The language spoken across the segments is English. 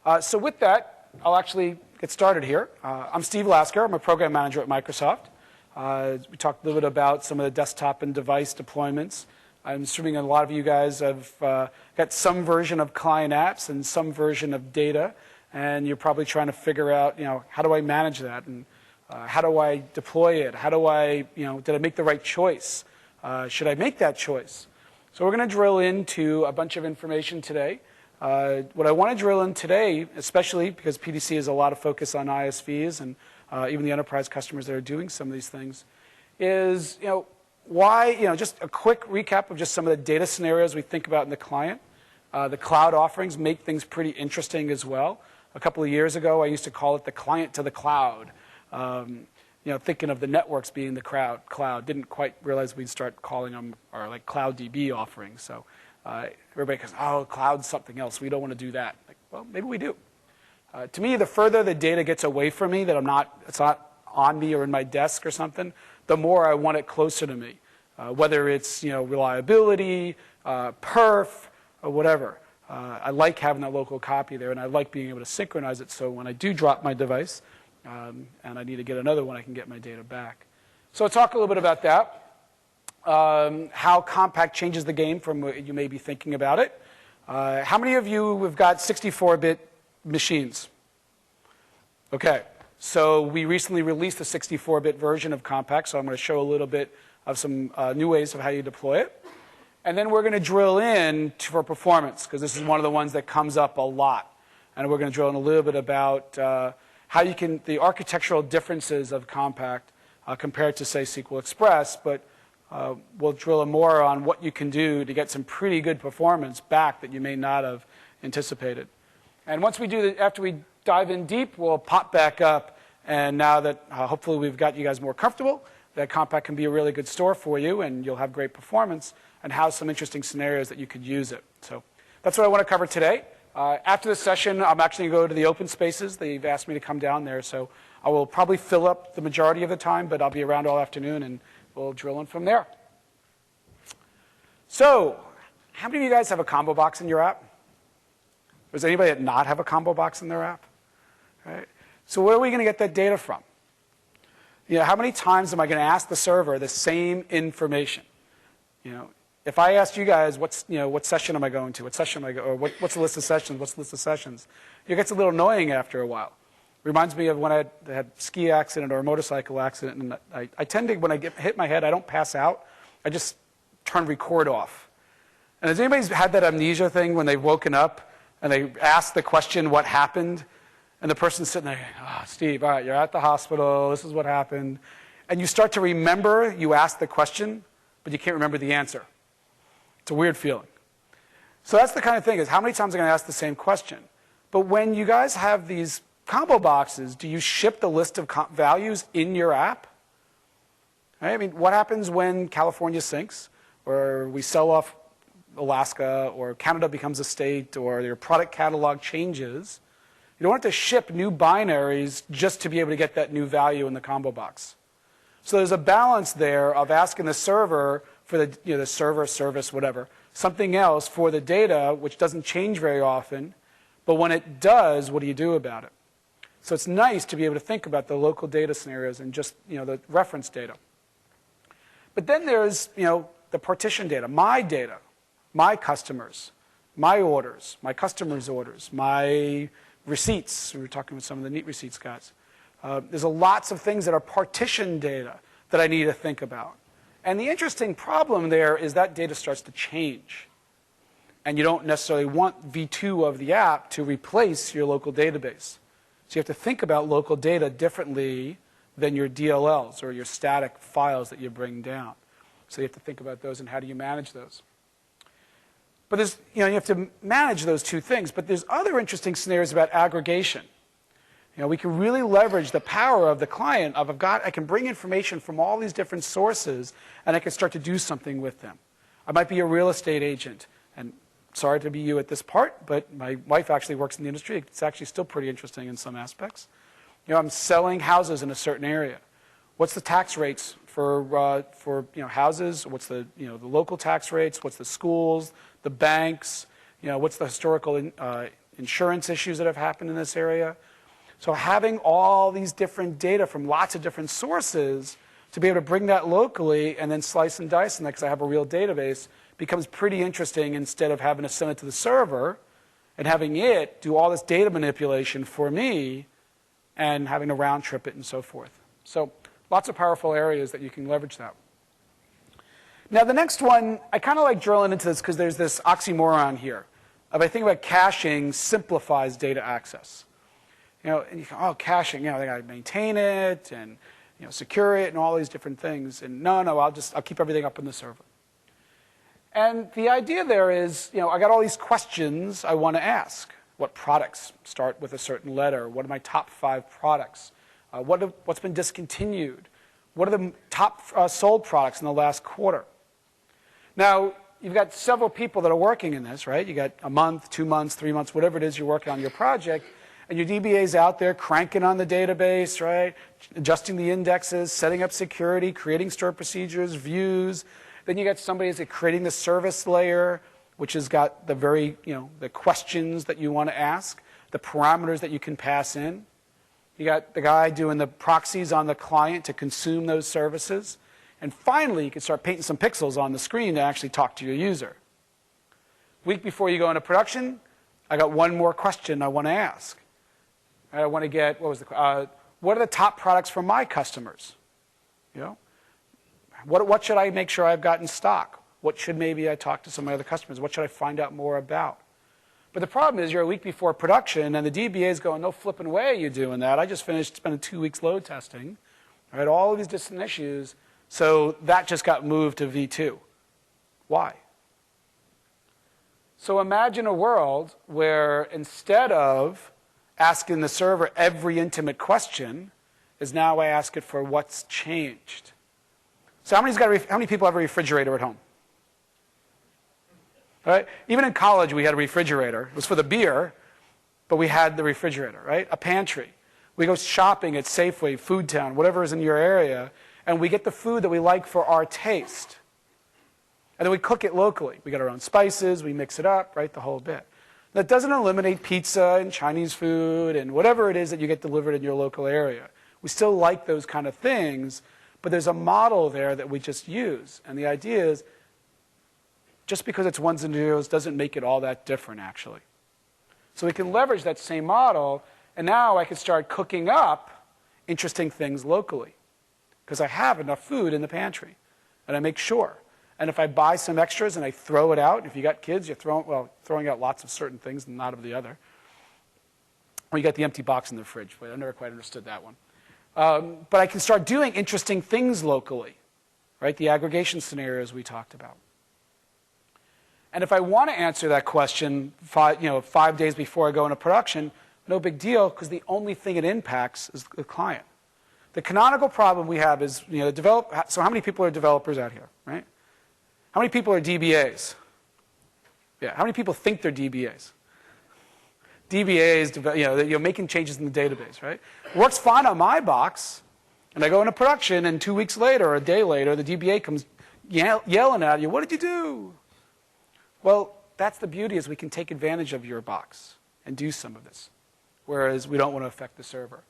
So with that, I'll actually get started here. I'm Steve Lasker. I'm a program manager at Microsoft. We talked a little bit about some of the desktop and device deployments. I'm assuming a lot of you guys have got some version of client apps and some version of data, and you're probably trying to figure out, how do I manage that, and how do I deploy it? How do I, did I make the right choice? Should I make that choice? So we're going to drill into a bunch of information today. What I want to drill in today, especially because PDC has a lot of focus on ISVs and even the enterprise customers that are doing some of these things, is why, just a quick recap of just some of the data scenarios we think about in the client. The cloud offerings make things pretty interesting as well. A couple of years ago, I used to call it the client to the cloud. Thinking of the networks being the cloud. Didn't quite realize we'd start calling them our like Cloud DB offerings. So everybody goes, oh, cloud's something else. We don't want to do that. Like, well, maybe we do. To me, the further the data gets away from me, that it's not on me or in my desk or something, the more I want it closer to me. Whether it's reliability, perf, or whatever. I like having that local copy there, and I like being able to synchronize it so when I do drop my device and I need to get another one, I can get my data back. So I'll talk a little bit about that, how compact changes the game from what you may be thinking about it. How many of you have got 64-bit machines? Okay, so we recently released the 64-bit version of compact, so I'm going to show a little bit of some new ways of how you deploy it. And then we're going to drill in for performance, because this is one of the ones that comes up a lot. And we're going to drill in a little bit about how you can, the architectural differences of compact compared to, say, SQL Express, but we'll drill in more on what you can do to get some pretty good performance back that you may not have anticipated. And once we do that, after we dive in deep, we'll pop back up. And now that hopefully we've got you guys more comfortable, that compact can be a really good store for you, and you'll have great performance, and have some interesting scenarios that you could use it. So that's what I want to cover today. After this session, I'm actually going to go to the open spaces. They've asked me to come down there, so I will probably fill up the majority of the time, but I'll be around all afternoon, and we'll drill in from there. So how many of you guys have a combo box in your app? Does anybody that not have a combo box in their app? All right. So where are we going to get that data from? How many times am I going to ask the server the same information? If I asked you guys, what session am I going to? What session am I going? Or what's the list of sessions? What's the list of sessions? It gets a little annoying after a while. Reminds me of when I had a ski accident or a motorcycle accident, and I tend to, when I hit my head, I don't pass out. I just turn record off. And has anybody had that amnesia thing when they've woken up and they ask the question, what happened? And the person's sitting there, oh, Steve, all right, you're at the hospital, this is what happened. And you start to remember you asked the question, but you can't remember the answer. It's a weird feeling. So that's the kind of thing, is how many times am I going to ask the same question? But when you guys have these combo boxes, do you ship the list of values in your app? Right? I mean, what happens when California sinks, or we sell off Alaska, or Canada becomes a state, or your product catalog changes? You don't have to ship new binaries just to be able to get that new value in the combo box. So there's a balance there of asking the server for the server, service, whatever, something else for the data, which doesn't change very often. But when it does, what do you do about it? So it's nice to be able to think about the local data scenarios and just the reference data. But then there's the partition data, my customers, my orders, my customers' orders, my receipts. We were talking with some of the neat receipts guys. There's lots of things that are partition data that I need to think about. And the interesting problem there is that data starts to change. And you don't necessarily want V2 of the app to replace your local database. So you have to think about local data differently than your DLLs or your static files that you bring down. So you have to think about those and how do you manage those. But there's, you have to manage those two things. But there's other interesting scenarios about aggregation. We can really leverage the power of the client of I can bring information from all these different sources, and I can start to do something with them. I might be a real estate agent, and sorry to be you at this part, but my wife actually works in the industry. It's actually still pretty interesting in some aspects. I'm selling houses in a certain area. What's the tax rates for houses? What's the the local tax rates? What's the schools, the banks? What's the historical insurance issues that have happened in this area. So having all these different data from lots of different sources to be able to bring that locally and then slice and dice in that because I have a real database becomes pretty interesting instead of having to send it to the server and having it do all this data manipulation for me and having to round trip it and so forth. So lots of powerful areas that you can leverage that. Now the next one, I kind of like drilling into this because there's this oxymoron here. If I think about caching simplifies data access. And you go, oh, caching, they got to maintain it and secure it and all these different things. And no, I'll keep everything up in the server. And the idea there is, I got all these questions I want to ask. What products start with a certain letter? What are my top 5 products? What's been discontinued? What are the top sold products in the last quarter? Now, you've got several people that are working in this, right? You got a month, 2 months, 3 months, whatever it is you're working on your project. And your DBA's out there cranking on the database, right? Adjusting the indexes, setting up security, creating stored procedures, views. Then you got somebody that's creating the service layer, which has got the the questions that you want to ask, the parameters that you can pass in. You got the guy doing the proxies on the client to consume those services. And finally, you can start painting some pixels on the screen to actually talk to your user. Week before you go into production, I got one more question I want to ask. I want to get, what are the top products for my customers? What should I make sure I've got in stock? What should maybe I talk to some of my other customers? What should I find out more about? But the problem is you're a week before production, and the DBA is going, no flipping way you're doing that. I just finished spending 2 weeks load testing. Right, all of these different issues. So that just got moved to V2. Why? So imagine a world where instead of asking the server every intimate question, is now I ask it for what's changed. So how many people have a refrigerator at home? Right? Even in college, we had a refrigerator. It was for the beer, but we had the refrigerator, right? A pantry. We go shopping at Safeway, Food Town, whatever is in your area, and we get the food that we like for our taste. And then we cook it locally. We get our own spices, we mix it up, right? The whole bit. That doesn't eliminate pizza and Chinese food and whatever it is that you get delivered in your local area. We still like those kind of things, but there's a model there that we just use. And the idea is, just because it's ones and zeros doesn't make it all that different, actually. So we can leverage that same model, and now I can start cooking up interesting things locally because I have enough food in the pantry, and I make sure. And if I buy some extras and I throw it out, if you got kids, you're throwing out lots of certain things and not of the other. Or you got the empty box in the fridge. But I never quite understood that one. But I can start doing interesting things locally, right? The aggregation scenarios we talked about. And if I want to answer that question 5 days before I go into production, no big deal, because the only thing it impacts is the client. The canonical problem we have is, so how many people are developers out here, right? How many people are DBAs? Yeah, how many people think they're DBAs? DBAs, you're making changes in the database, right? Works fine on my box, and I go into production, and 2 weeks later or a day later, the DBA comes yelling at you, what did you do? Well, that's the beauty is we can take advantage of your box and do some of this, whereas we don't want to affect the server.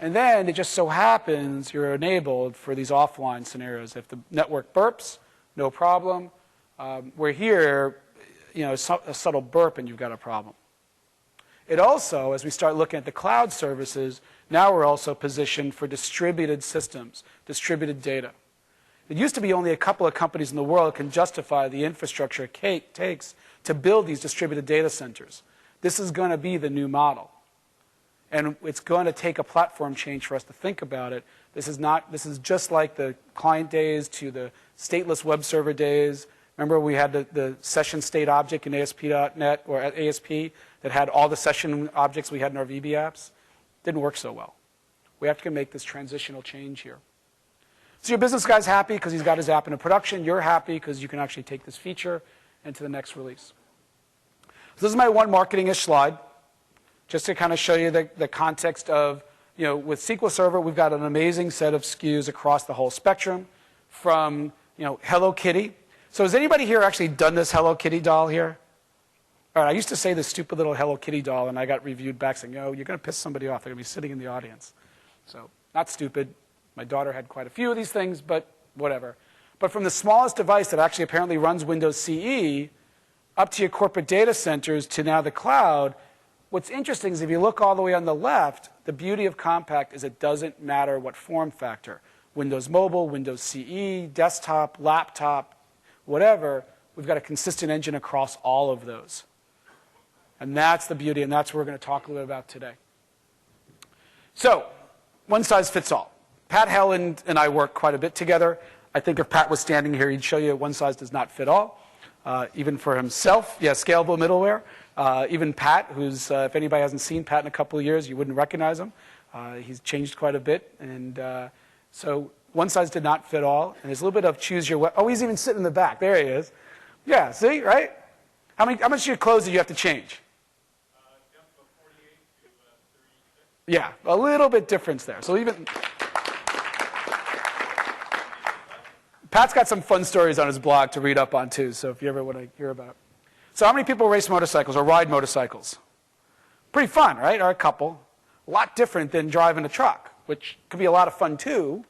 And then it just so happens you're enabled for these offline scenarios. If the network burps, no problem. We're here, a subtle burp and you've got a problem. It also, as we start looking at the cloud services, now we're also positioned for distributed systems, distributed data. It used to be only a couple of companies in the world can justify the infrastructure it takes to build these distributed data centers. This is going to be the new model. And it's going to take a platform change for us to think about it. This is just like the client days to the stateless web server days. Remember we had the session state object in ASP.NET or at ASP that had all the session objects we had in our VB apps? Didn't work so well. We have to make this transitional change here. So your business guy's happy because he's got his app into production. You're happy because you can actually take this feature into the next release. So this is my one marketing-ish slide, just to kind of show you the context of, with SQL Server, we've got an amazing set of SKUs across the whole spectrum from, Hello Kitty. So has anybody here actually done this Hello Kitty doll here? All right, I used to say this stupid little Hello Kitty doll, and I got reviewed back saying, oh, you're going to piss somebody off. They're going to be sitting in the audience. So not stupid. My daughter had quite a few of these things, but whatever. But from the smallest device that actually apparently runs Windows CE up to your corporate data centers to now the cloud, what's interesting is if you look all the way on the left, the beauty of Compact is it doesn't matter what form factor. Windows Mobile, Windows CE, desktop, laptop, whatever, we've got a consistent engine across all of those. And that's the beauty, and that's what we're going to talk a little about today. So, one size fits all. Pat Helland and I work quite a bit together. I think if Pat was standing here, he'd show you one size does not fit all. Even for himself, yeah, scalable middleware. Even Pat, who's, if anybody hasn't seen Pat in a couple of years, you wouldn't recognize him. He's changed quite a bit. And so one size did not fit all. And there's a little bit of choose your way. Oh, he's even sitting in the back. There he is. Yeah, see, right? How much of your clothes did you have to change? Jumped from 48 to 36. Yeah, a little bit difference there. So even Pat's got some fun stories on his blog to read up on too, so if you ever want to hear about it. So how many people race motorcycles or ride motorcycles? Pretty fun, right? Or a couple. A lot different than driving a truck, which could be a lot of fun too.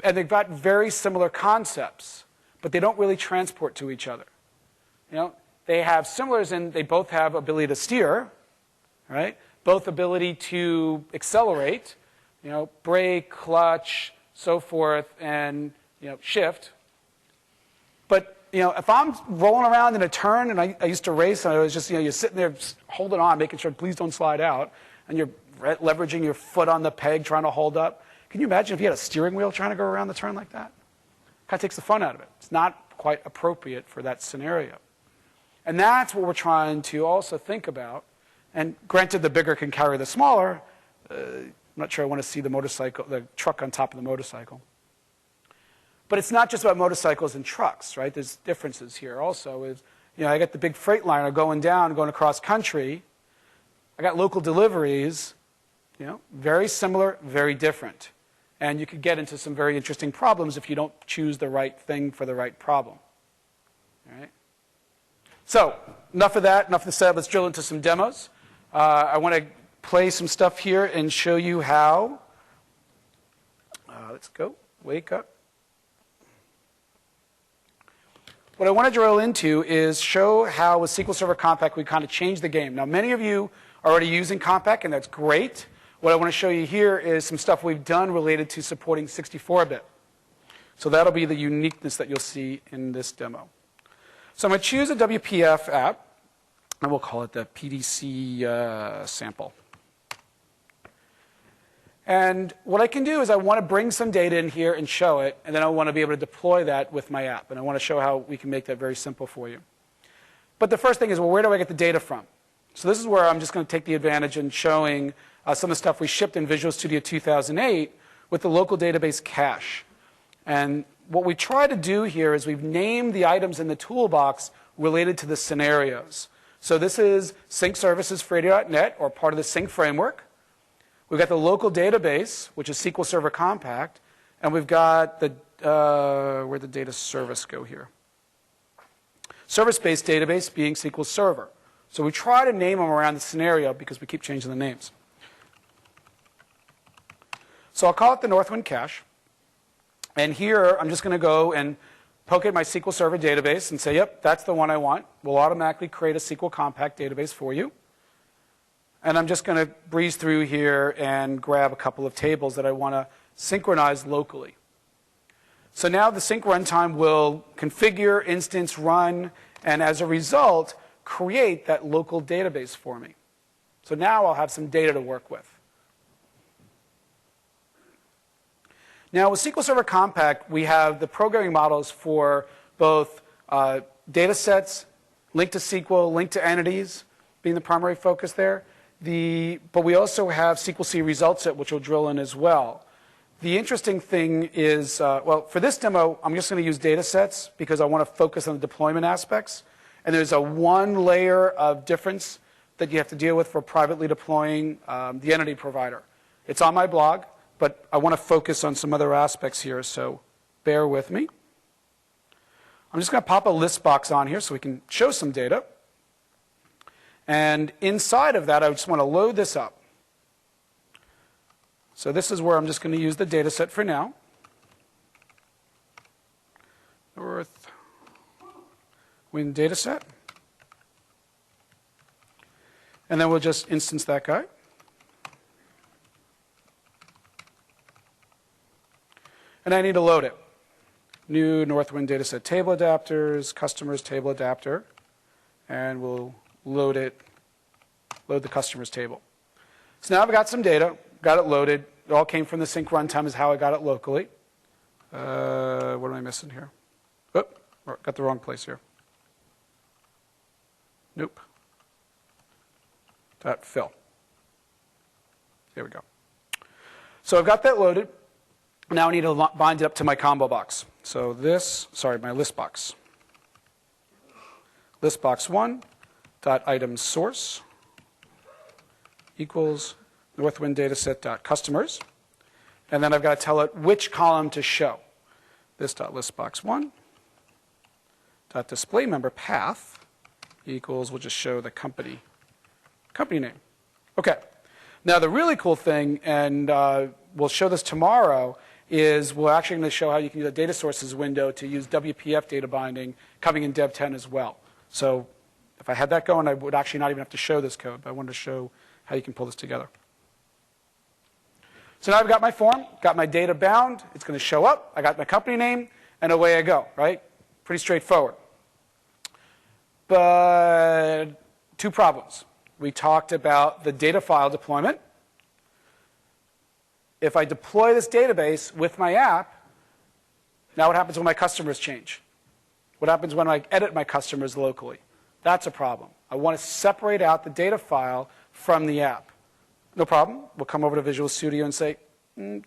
And they've got very similar concepts, but they don't really transport to each other. You know, they have similars in they both have ability to steer, right? Both ability to accelerate, you know, brake, clutch, so forth, and shift. But if I'm rolling around in a turn, and I used to race, and I was just you're sitting there holding on, making sure please don't slide out, and you're leveraging your foot on the peg, trying to hold up. Can you imagine if you had a steering wheel trying to go around the turn like that? Kind of takes the fun out of it. It's not quite appropriate for that scenario. And that's what we're trying to also think about. And granted, the bigger can carry the smaller. I'm not sure I want to see the truck on top of the motorcycle. But it's not just about motorcycles and trucks, right? There's differences here also. I got the big Freightliner going across country. I got local deliveries, very similar, very different. And you could get into some very interesting problems if you don't choose the right thing for the right problem. All right? So, enough of that, enough of the setup. Let's drill into some demos. I want to play some stuff here and show you how. Let's go. Wake up. What I want to drill into is show how with SQL Server Compact we kind of changed the game. Now, many of you are already using Compact, and that's great. What I want to show you here is some stuff we've done related to supporting 64-bit. So that'll be the uniqueness that you'll see in this demo. So I'm going to choose a WPF app, and we'll call it the PDC sample. And what I can do is I want to bring some data in here and show it, and then I want to be able to deploy that with my app. And I want to show how we can make that very simple for you. But the first thing is, well, where do I get the data from? So this is where I'm just going to take the advantage in showing some of the stuff we shipped in Visual Studio 2008 with the local database cache. And what we try to do here is we've named the items in the toolbox related to the scenarios. So this is Sync Services for AD.NET, or part of the Sync framework. We've got the local database, which is SQL Server Compact, and we've got the, where'd the data service go here? Service-based database being SQL Server. So we try to name them around the scenario because we keep changing the names. So I'll call it the Northwind Cache. And here I'm just going to go and poke at my SQL Server database and say, yep, that's the one I want. We'll automatically create a SQL Compact database for you. And I'm just going to breeze through here and grab a couple of tables that I want to synchronize locally. So now the sync runtime will configure, instance, run, and as a result, create that local database for me. So now I'll have some data to work with. Now with SQL Server Compact, we have the programming models for both data sets, link to SQL, link to entities, being the primary focus there. But we also have SQL C result set, which we'll drill in as well. The interesting thing is, well, for this demo, I'm just going to use data sets because I want to focus on the deployment aspects. And there's a one layer of difference that you have to deal with for privately deploying the entity provider. It's on my blog, but I want to focus on some other aspects here, so bear with me. I'm just going to pop a list box on here so we can show some data. And inside of that, I just want to load this up. So this is where I'm just going to use the data set for now. Northwind data set. And then we'll just instance that guy. And I need to load it. New Northwind dataset table adapters, customers table adapter, and we'll load the customers table. So now I've got some data, got it loaded. It all came from the sync runtime is how I got it locally. What am I missing here? Oh, got the wrong place here. Nope. .fill. There we go. So I've got that loaded. Now I need to bind it up to my combo box. So my list box. List box 1 dot item source equals Northwind dataset dot customers. And then I've got to tell it which column to show. This dot list box 1 dot display member path equals, we'll just show the company name. Okay. Now the really cool thing, and we'll show this tomorrow, is we're actually going to show how you can use a data sources window to use WPF data binding coming in Dev 10 as well. So if I had that going, I would actually not even have to show this code, but I wanted to show how you can pull this together. So now I've got my form, got my data bound. It's going to show up. I got my company name, and away I go, right? Pretty straightforward. But two problems. We talked about the data file deployment. If I deploy this database with my app, now what happens when my customers change? What happens when I edit my customers locally? That's a problem. I want to separate out the data file from the app. No problem. We'll come over to Visual Studio and say,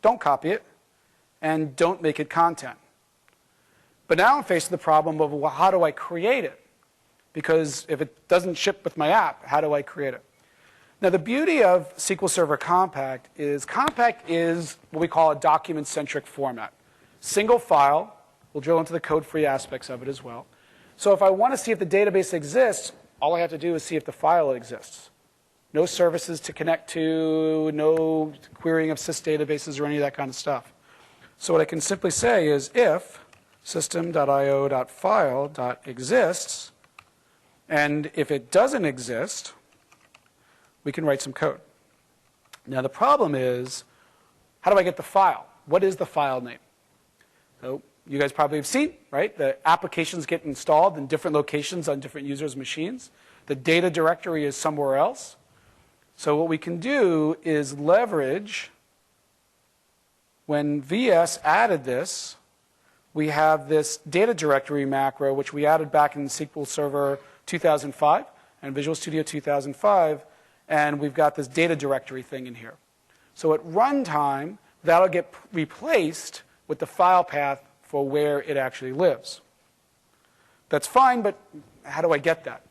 don't copy it, and don't make it content. But now I'm faced with the problem of, well, how do I create it? Because if it doesn't ship with my app, how do I create it? Now, the beauty of SQL Server Compact is what we call a document-centric format. Single file. We'll drill into the code-free aspects of it as well. So if I want to see if the database exists, all I have to do is see if the file exists. No services to connect to, no querying of sys databases or any of that kind of stuff. So what I can simply say is if system.io.file.exists, and if it doesn't exist, we can write some code. Now the problem is, how do I get the file? What is the file name? So you guys probably have seen, right? The applications get installed in different locations on different users' machines. The data directory is somewhere else. So what we can do is leverage, when VS added this, we have this data directory macro, which we added back in SQL Server 2005 and Visual Studio 2005, and we've got this data directory thing in here. So at runtime, that'll get replaced with the file path for where it actually lives. That's fine, but how do I get that?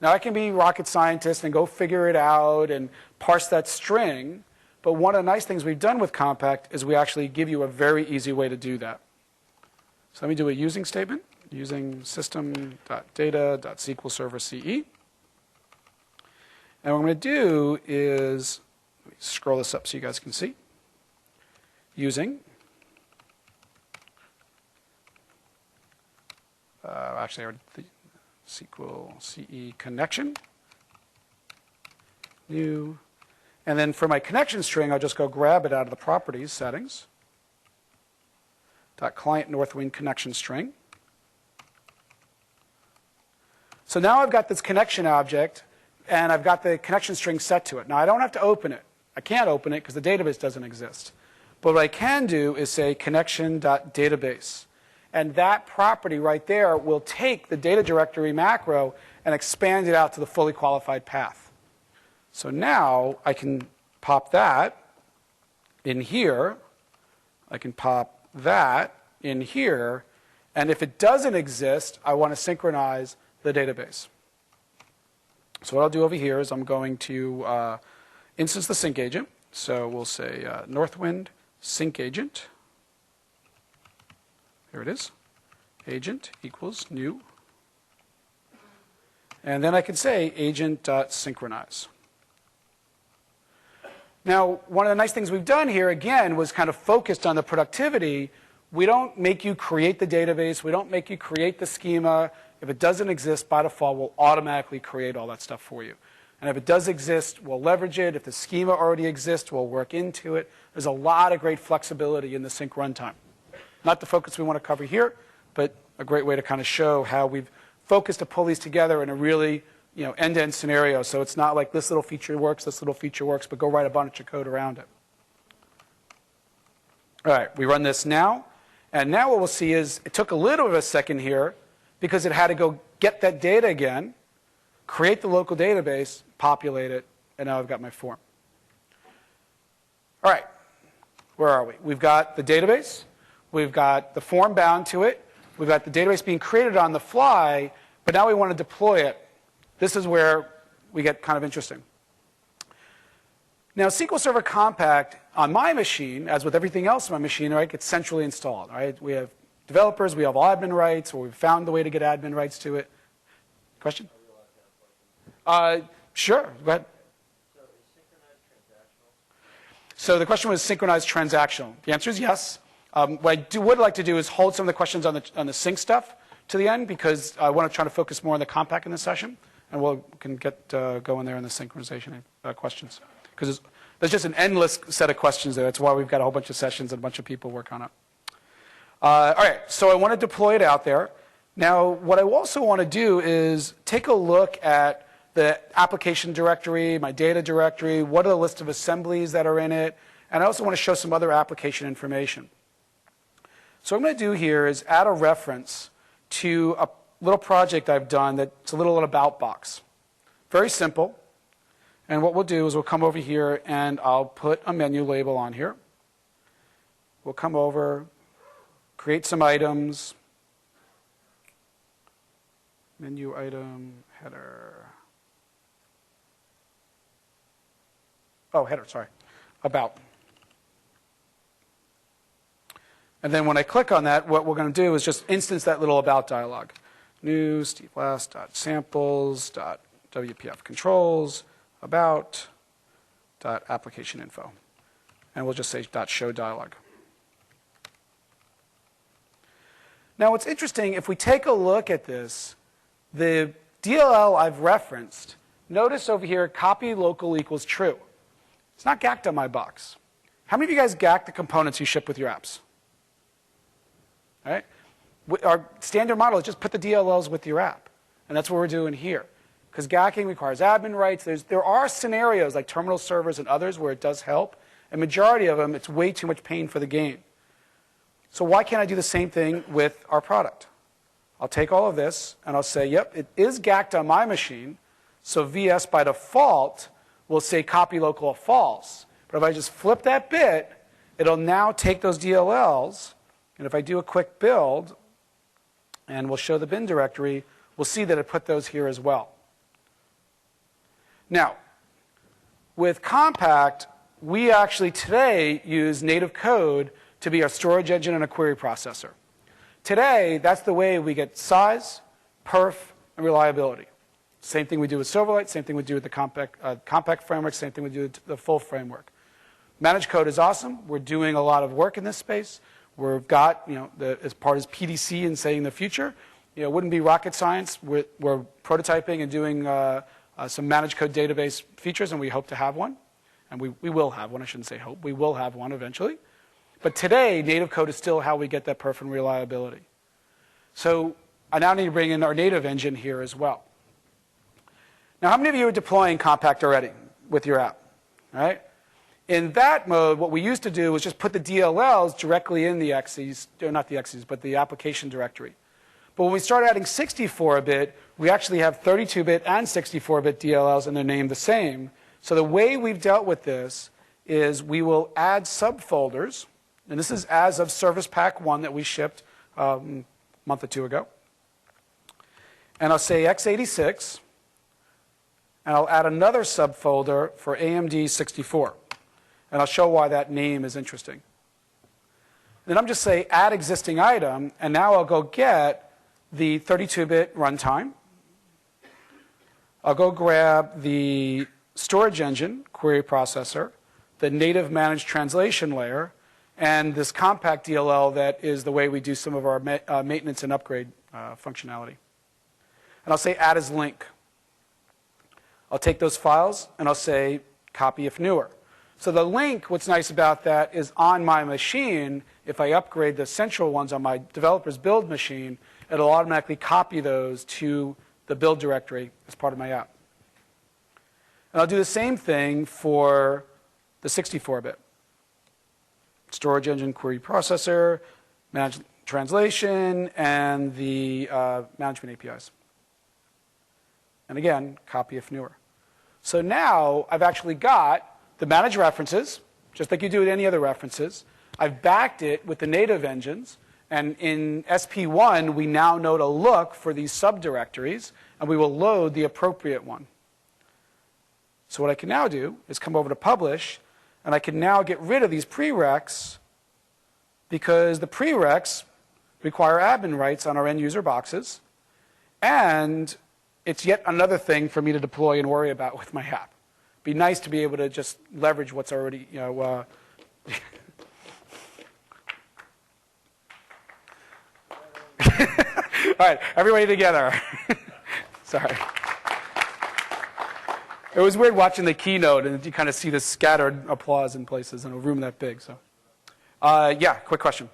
Now, I can be rocket scientist and go figure it out and parse that string, but one of the nice things we've done with Compact is we actually give you a very easy way to do that. So let me do a using statement, using system.data.SQL Server CE. And what I'm going to do is, let me scroll this up so you guys can see, using, actually I already did the SQL CE connection, new, and then for my connection string, I'll just go grab it out of the properties settings, .client Northwind connection string. So now I've got this connection object, and I've got the connection string set to it. Now, I don't have to open it. I can't open it because the database doesn't exist. But what I can do is say connection.database. And that property right there will take the data directory macro and expand it out to the fully qualified path. So now I can pop that in here. I can pop that in here. And if it doesn't exist, I want to synchronize the database. So what I'll do over here is I'm going to instance the sync agent. So we'll say Northwind sync agent. There it is. Agent equals new. And then I can say agent.synchronize. Now, one of the nice things we've done here, again, was kind of focused on the productivity. We don't make you create the database. We don't make you create the schema. If it doesn't exist, by default, we'll automatically create all that stuff for you. And if it does exist, we'll leverage it. If the schema already exists, we'll work into it. There's a lot of great flexibility in the sync runtime. Not the focus we want to cover here, but a great way to kind of show how we've focused to pull these together in a really end-to-end scenario. So it's not like this little feature works, but go write a bunch of code around it. All right, we run this now. And now what we'll see is it took a little of a second here because it had to go get that data again, create the local database, populate it, and now I've got my form. All right, where are we? We've got the database. We've got the form bound to it. We've got the database being created on the fly, but now we want to deploy it. This is where we get kind of interesting. Now, SQL Server Compact on my machine, as with everything else on my machine, right, gets centrally installed. Right? We have developers, we have admin rights, or we've found the way to get admin rights to it. Question? Sure, go ahead. So is synchronized transactional? So the question was synchronized transactional. The answer is yes. What I would like to do is hold some of the questions on the sync stuff to the end because I want to try to focus more on the compact in this session, and we can get going there in the synchronization questions. Because there's just an endless set of questions there. That's why we've got a whole bunch of sessions and a bunch of people work on it. All right, so I want to deploy it out there. Now, what I also want to do is take a look at the application directory, my data directory, what are the list of assemblies that are in it, and I also want to show some other application information. So what I'm going to do here is add a reference to a little project I've done that's a little about box. Very simple. And what we'll do is we'll come over here and I'll put a menu label on here. We'll come over, create some items, menu item, header. Oh, header, sorry, about. And then when I click on that, what we're going to do is just instance that little about dialog. New stevelass.samples.wpf controls about application info. And we'll just say .show dialog. Now what's interesting, if we take a look at this, the DLL I've referenced, notice over here copy local equals true. It's not gacked on my box. How many of you guys gack the components you ship with your apps? All right? Our standard model is just put the DLLs with your app. And that's what we're doing here. Because gacking requires admin rights. There are scenarios like terminal servers and others where it does help. A majority of them, it's way too much pain for the game. So why can't I do the same thing with our product? I'll take all of this and I'll say, yep, it is gacked on my machine. So VS by default will say copy local false. But if I just flip that bit, it'll now take those DLLs. And if I do a quick build, and we'll show the bin directory, we'll see that it put those here as well. Now, with Compact, we actually today use native code to be our storage engine and a query processor. Today, that's the way we get size, perf, and reliability. Same thing we do with Silverlight, same thing we do with the Compact framework, same thing we do with the full framework. Managed code is awesome. We're doing a lot of work in this space. We've got, as part of PDC and saying the future, it wouldn't be rocket science. We're prototyping and doing some managed code database features, and we hope to have one. And we will have one. I shouldn't say hope. We will have one eventually. But today, native code is still how we get that perf and reliability. So I now need to bring in our native engine here as well. Now, how many of you are deploying Compact already with your app? All right? In that mode, what we used to do was just put the DLLs directly in the exes, not the exes, but the application directory. But when we start adding 64-bit, we actually have 32-bit and 64-bit DLLs, and they're named the same. So the way we've dealt with this is we will add subfolders, and this is as of Service Pack 1 that we shipped a month or two ago. And I'll say x86, and I'll add another subfolder for AMD 64. And I'll show why that name is interesting. Then I'm just say add existing item, and now I'll go get the 32-bit runtime. I'll go grab the storage engine, query processor, the native managed translation layer, and this compact DLL that is the way we do some of our maintenance and upgrade functionality. And I'll say add as link. I'll take those files and I'll say copy if newer. So the link, what's nice about that is on my machine, if I upgrade the central ones on my developer's build machine, it'll automatically copy those to the build directory as part of my app. And I'll do the same thing for the 64-bit. Storage engine, query processor, managed translation, and the management APIs. And again, copy if newer. So now I've actually got the managed references, just like you do with any other references. I've backed it with the native engines. And in SP1, we now know to look for these subdirectories, and we will load the appropriate one. So what I can now do is come over to publish, and I can now get rid of these prereqs because the prereqs require admin rights on our end user boxes. And it's yet another thing for me to deploy and worry about with my app. Be nice to be able to just leverage what's already, All right, everybody together. Sorry. It was weird watching the keynote, and you kind of see the scattered applause in places in a room that big. So, yeah, quick question.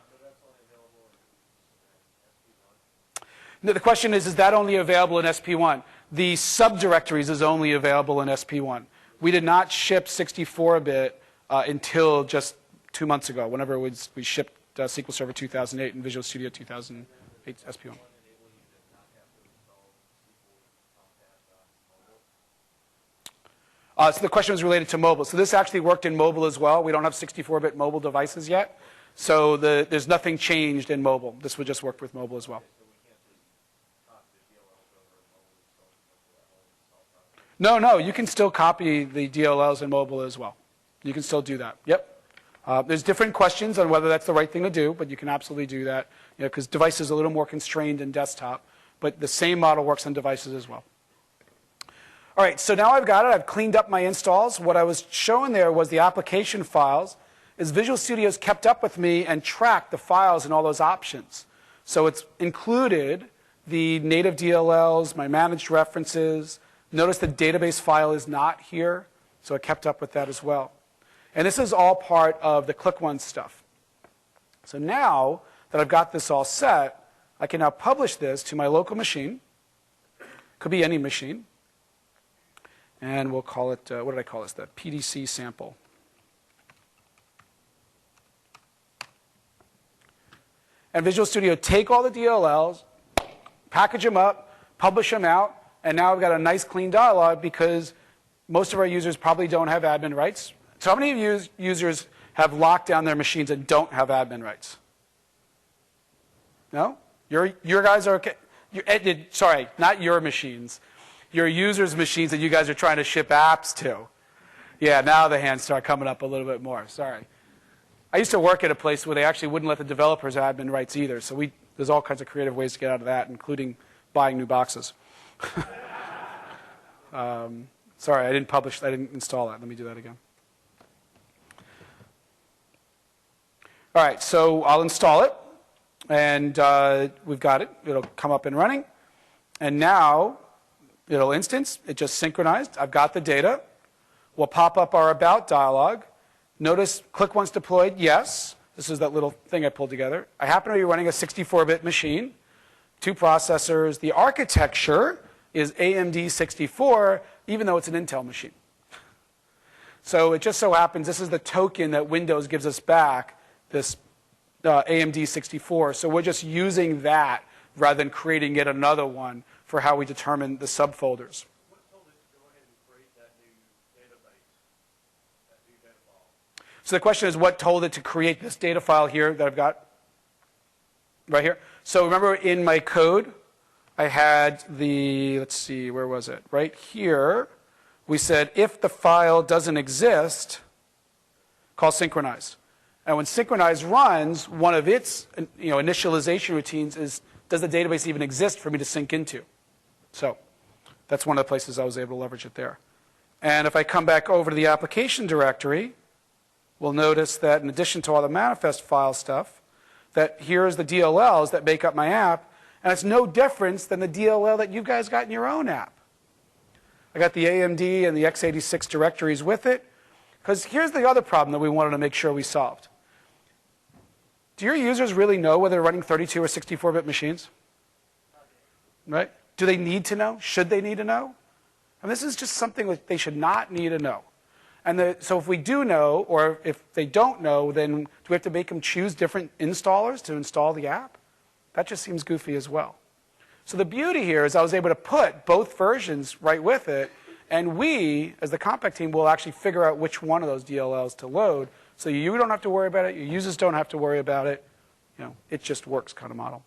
No, the question is that only available in SP1? The subdirectories is only available in SP1. We did not ship 64-bit until just 2 months ago, whenever we shipped SQL Server 2008 and Visual Studio 2008 SP1. So the question was related to mobile. So this actually worked in mobile as well. We don't have 64-bit mobile devices yet. So there's nothing changed in mobile. This would just work with mobile as well. No, you can still copy the DLLs in mobile as well. You can still do that. Yep. There's different questions on whether that's the right thing to do, but you can absolutely do that, because device is a little more constrained in desktop, but the same model works on devices as well. All right, so now I've got it. I've cleaned up my installs. What I was showing there was the application files. Is Visual Studio's kept up with me and tracked the files and all those options. So it's included the native DLLs, my managed references. Notice the database file is not here, so it kept up with that as well. And this is all part of the Click Once stuff. So now that I've got this all set, I can now publish this to my local machine. Could be any machine. And we'll call it, what did I call this? The PDC sample. And Visual Studio take all the DLLs, package them up, publish them out, and now we've got a nice clean dialog because most of our users probably don't have admin rights. So how many of you users have locked down their machines and don't have admin rights? No? Your guys are okay? Sorry, not your machines. Your users' machines that you guys are trying to ship apps to. Yeah, now the hands start coming up a little bit more. Sorry. I used to work at a place where they actually wouldn't let the developers have admin rights either. So there's all kinds of creative ways to get out of that, including buying new boxes. Sorry, I didn't install that. Let me do that again. All right, so I'll install it. And we've got it. It'll come up and running. And now it'll instance. It just synchronized. I've got the data. We'll pop up our About dialog. Notice Click Once deployed, yes. This is that little thing I pulled together. I happen to be running a 64-bit machine, 2 processors. The architecture is AMD 64, even though it's an Intel machine. So it just so happens this is the token that Windows gives us back, this AMD 64. So we're just using that rather than creating yet another one for how we determine the subfolders. What told it to go ahead and create that new database, that new data file? So the question is, what told it to create this data file here that I've got right here? So remember in my code, I had the, let's see, where was it? Right here, we said if the file doesn't exist, call synchronize. And when synchronize runs, one of its initialization routines is, does the database even exist for me to sync into? So That's one of the places I was able to leverage it there. And if I come back over to the application directory, we'll notice that in addition to all the manifest file stuff, that here's the DLLs that make up my app, and it's no different than the DLL that you guys got in your own app. I got the AMD and the x86 directories with it, because here's the other problem that we wanted to make sure we solved. Do your users really know whether they're running 32 or 64-bit machines? Right? Do they need to know? Should they need to know? And this is just something that they should not need to know. And so if we do know, or if they don't know, then do we have to make them choose different installers to install the app? That just seems goofy as well. So the beauty here is I was able to put both versions right with it, and we, as the Compact team, will actually figure out which one of those DLLs to load, so you don't have to worry about it, your users don't have to worry about it. You know, it just works kind of model.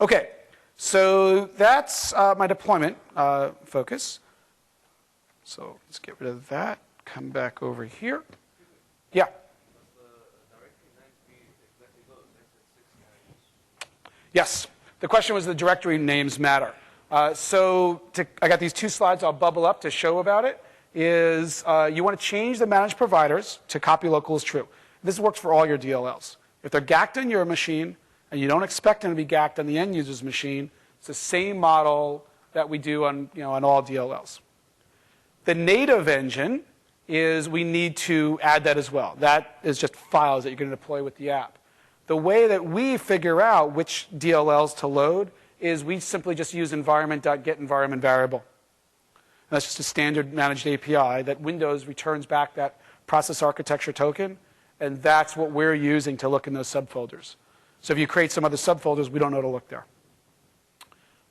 Okay, so that's my deployment focus. So let's get rid of that. Come back over here. Yeah. Yes. The question was, the directory names matter. I got these two slides I'll bubble up to show about it. Is you want to change the managed providers to copy local as true. This works for all your DLLs. If they're gacked on your machine and you don't expect them to be gacked on the end user's machine, it's the same model that we do on, on all DLLs. The native engine is we need to add that as well. That is just files that you're going to deploy with the app. The way that we figure out which DLLs to load is we simply just use environment.getEnvironmentVariable. That's just a standard managed API that Windows returns back that process architecture token, and that's what we're using to look in those subfolders. So if you create some other subfolders, we don't know to look there.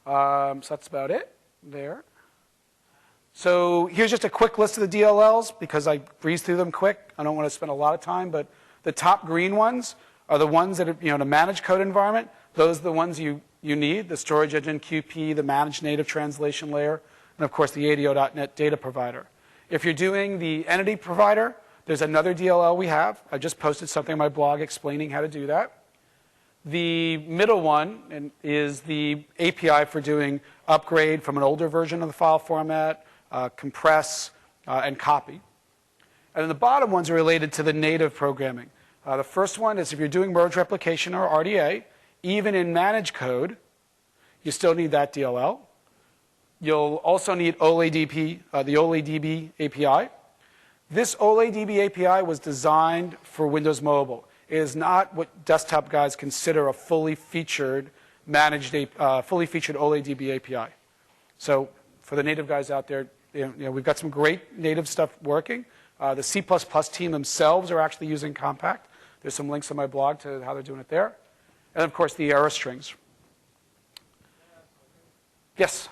So that's about it there. So here's just a quick list of the DLLs, because I breezed through them quick. I don't want to spend a lot of time, but the top green ones are the ones that are, in a managed code environment. Those are the ones you need, the storage engine, QP, the managed native translation layer, and of course the ADO.NET data provider. If you're doing the entity provider, there's another DLL we have. I just posted something on my blog explaining how to do that. The middle one is the API for doing upgrade from an older version of the file format, compress, and copy. And then the bottom ones are related to the native programming. The first one is if you're doing merge replication or RDA, even in managed code, you still need that DLL. You'll also need OLADB, the OLADB API. This OLADB API was designed for Windows Mobile. It is not what desktop guys consider a fully featured managed, fully featured OLADB API. So for the native guys out there, we've got some great native stuff working. The C++ team themselves are actually using Compact. There's some links on my blog to how they're doing it there. And of course, the error strings. Yes?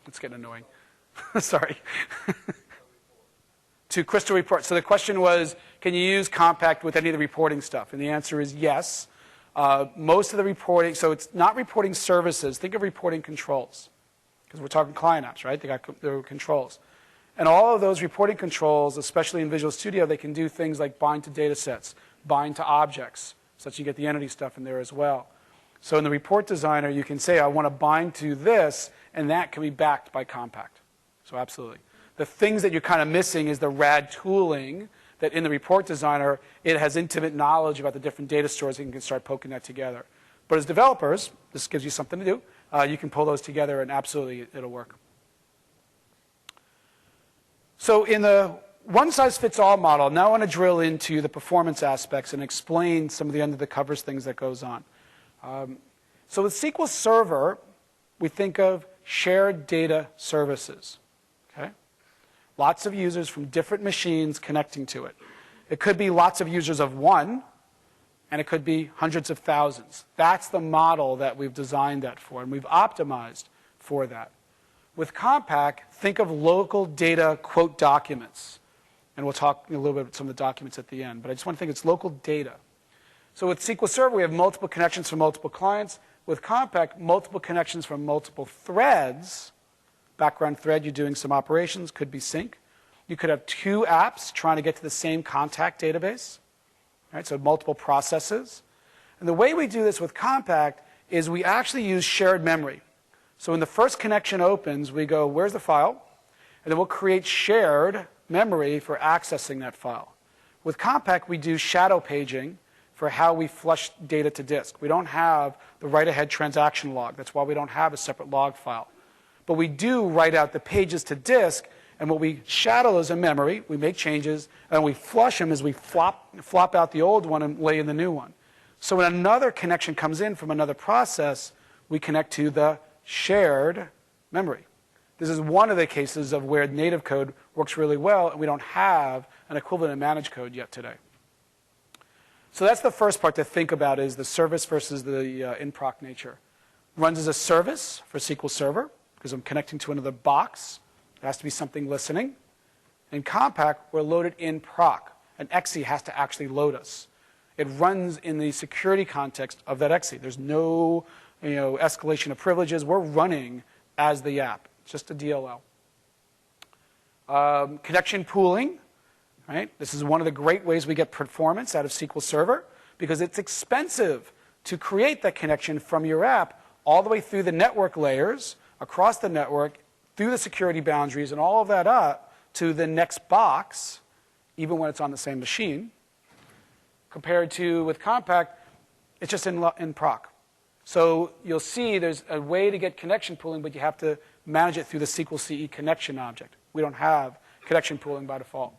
It's getting annoying. Sorry. To Crystal Report. So the question was, can you use Compact with any of the reporting stuff? And the answer is yes. Most of the reporting, so it's not reporting services. Think of reporting controls, because we're talking client apps, right? They got their controls. And all of those reporting controls, especially in Visual Studio, they can do things like bind to data sets, bind to objects, so that you get the entity stuff in there as well. So in the report designer, you can say, I want to bind to this, and that can be backed by Compact. So absolutely. The things that you're kind of missing is the RAD tooling that in the report designer, it has intimate knowledge about the different data stores, and you can start poking that together. But as developers, this gives you something to do. You can pull those together, and absolutely it'll work. So in the one-size-fits-all model, now I want to drill into the performance aspects and explain some of the under-the-covers things that goes on. So with SQL Server, we think of shared data services. Okay? Lots of users from different machines connecting to it. It could be lots of users of one, and it could be hundreds of thousands. That's the model that we've designed that for, and we've optimized for that. With Compact, think of local data quote documents. And we'll talk a little bit about some of the documents at the end, but I just want to think it's local data. So with SQL Server, we have multiple connections from multiple clients. With Compact, multiple connections from multiple threads. Background thread, you're doing some operations, could be sync. You could have two apps trying to get to the same contact database, right? So multiple processes. And the way we do this with Compact is we actually use shared memory. So when the first connection opens, we go, where's the file? And then we'll create shared memory for accessing that file. With Compact, we do shadow paging for how we flush data to disk. We don't have the write-ahead transaction log. That's why we don't have a separate log file. But we do write out the pages to disk, and what we shadow those in memory, we make changes, and we flush them as we flop out the old one and lay in the new one. So when another connection comes in from another process, we connect to the shared memory. This is one of the cases of where native code works really well, and we don't have an equivalent in managed code yet today. So that's the first part to think about, is the service versus the in-proc nature. Runs as a service for SQL Server, because I'm connecting to another box. It has to be something listening. In Compact, we're loaded in proc. An exe has to actually load us. It runs in the security context of that exe. There's no escalation of privileges. We're running as the app. It's just a DLL. Connection pooling. Right? This is one of the great ways we get performance out of SQL Server, because it's expensive to create that connection from your app all the way through the network layers, across the network, through the security boundaries, and all of that up to the next box, even when it's on the same machine. Compared to with Compact, it's just in proc. So you'll see there's a way to get connection pooling, but you have to manage it through the SQL CE connection object. We don't have connection pooling by default.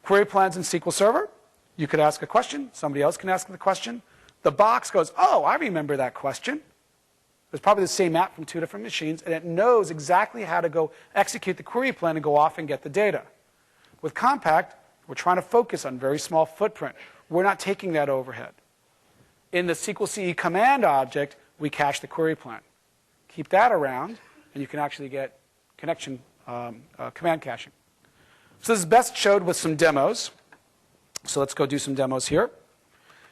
Query plans in SQL Server. You could ask a question. Somebody else can ask the question. The box goes, oh, I remember that question. It's probably the same app from two different machines, and it knows exactly how to go execute the query plan and go off and get the data. With Compact, we're trying to focus on very small footprint. We're not taking that overhead. In the SQL CE command object, we cache the query plan. Keep that around, and you can actually get connection command caching. So this is best showed with some demos. So let's go do some demos here.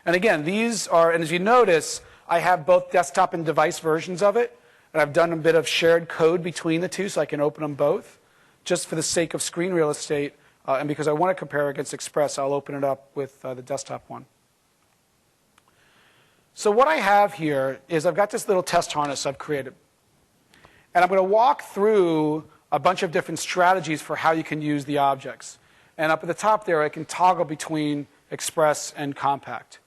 And again, these are, and as you notice, I have both desktop and device versions of it. And I've done a bit of shared code between the two so I can open them both. Just for the sake of screen real estate, and because I want to compare against Express, I'll open it up with the desktop one. So what I have here is I've got this little test harness I've created. And I'm going to walk through a bunch of different strategies for how you can use the objects. And up at the top there, I can toggle between Express and Compact.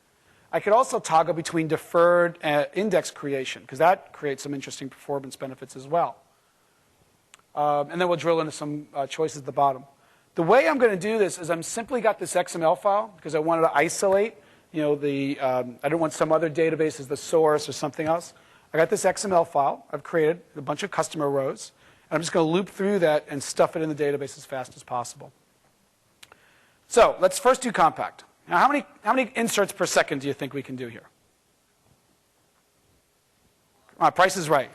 I could also toggle between deferred index creation, because that creates some interesting performance benefits as well. And then we'll drill into some choices at the bottom. The way I'm going to do this is I'm simply got this XML file, because I wanted to isolate, I don't want some other database as the source or something else. I got this XML file I've created, a bunch of customer rows. I'm just going to loop through that and stuff it in the database as fast as possible. So let's first do Compact. Now, how many inserts per second do you think we can do here? Price is right.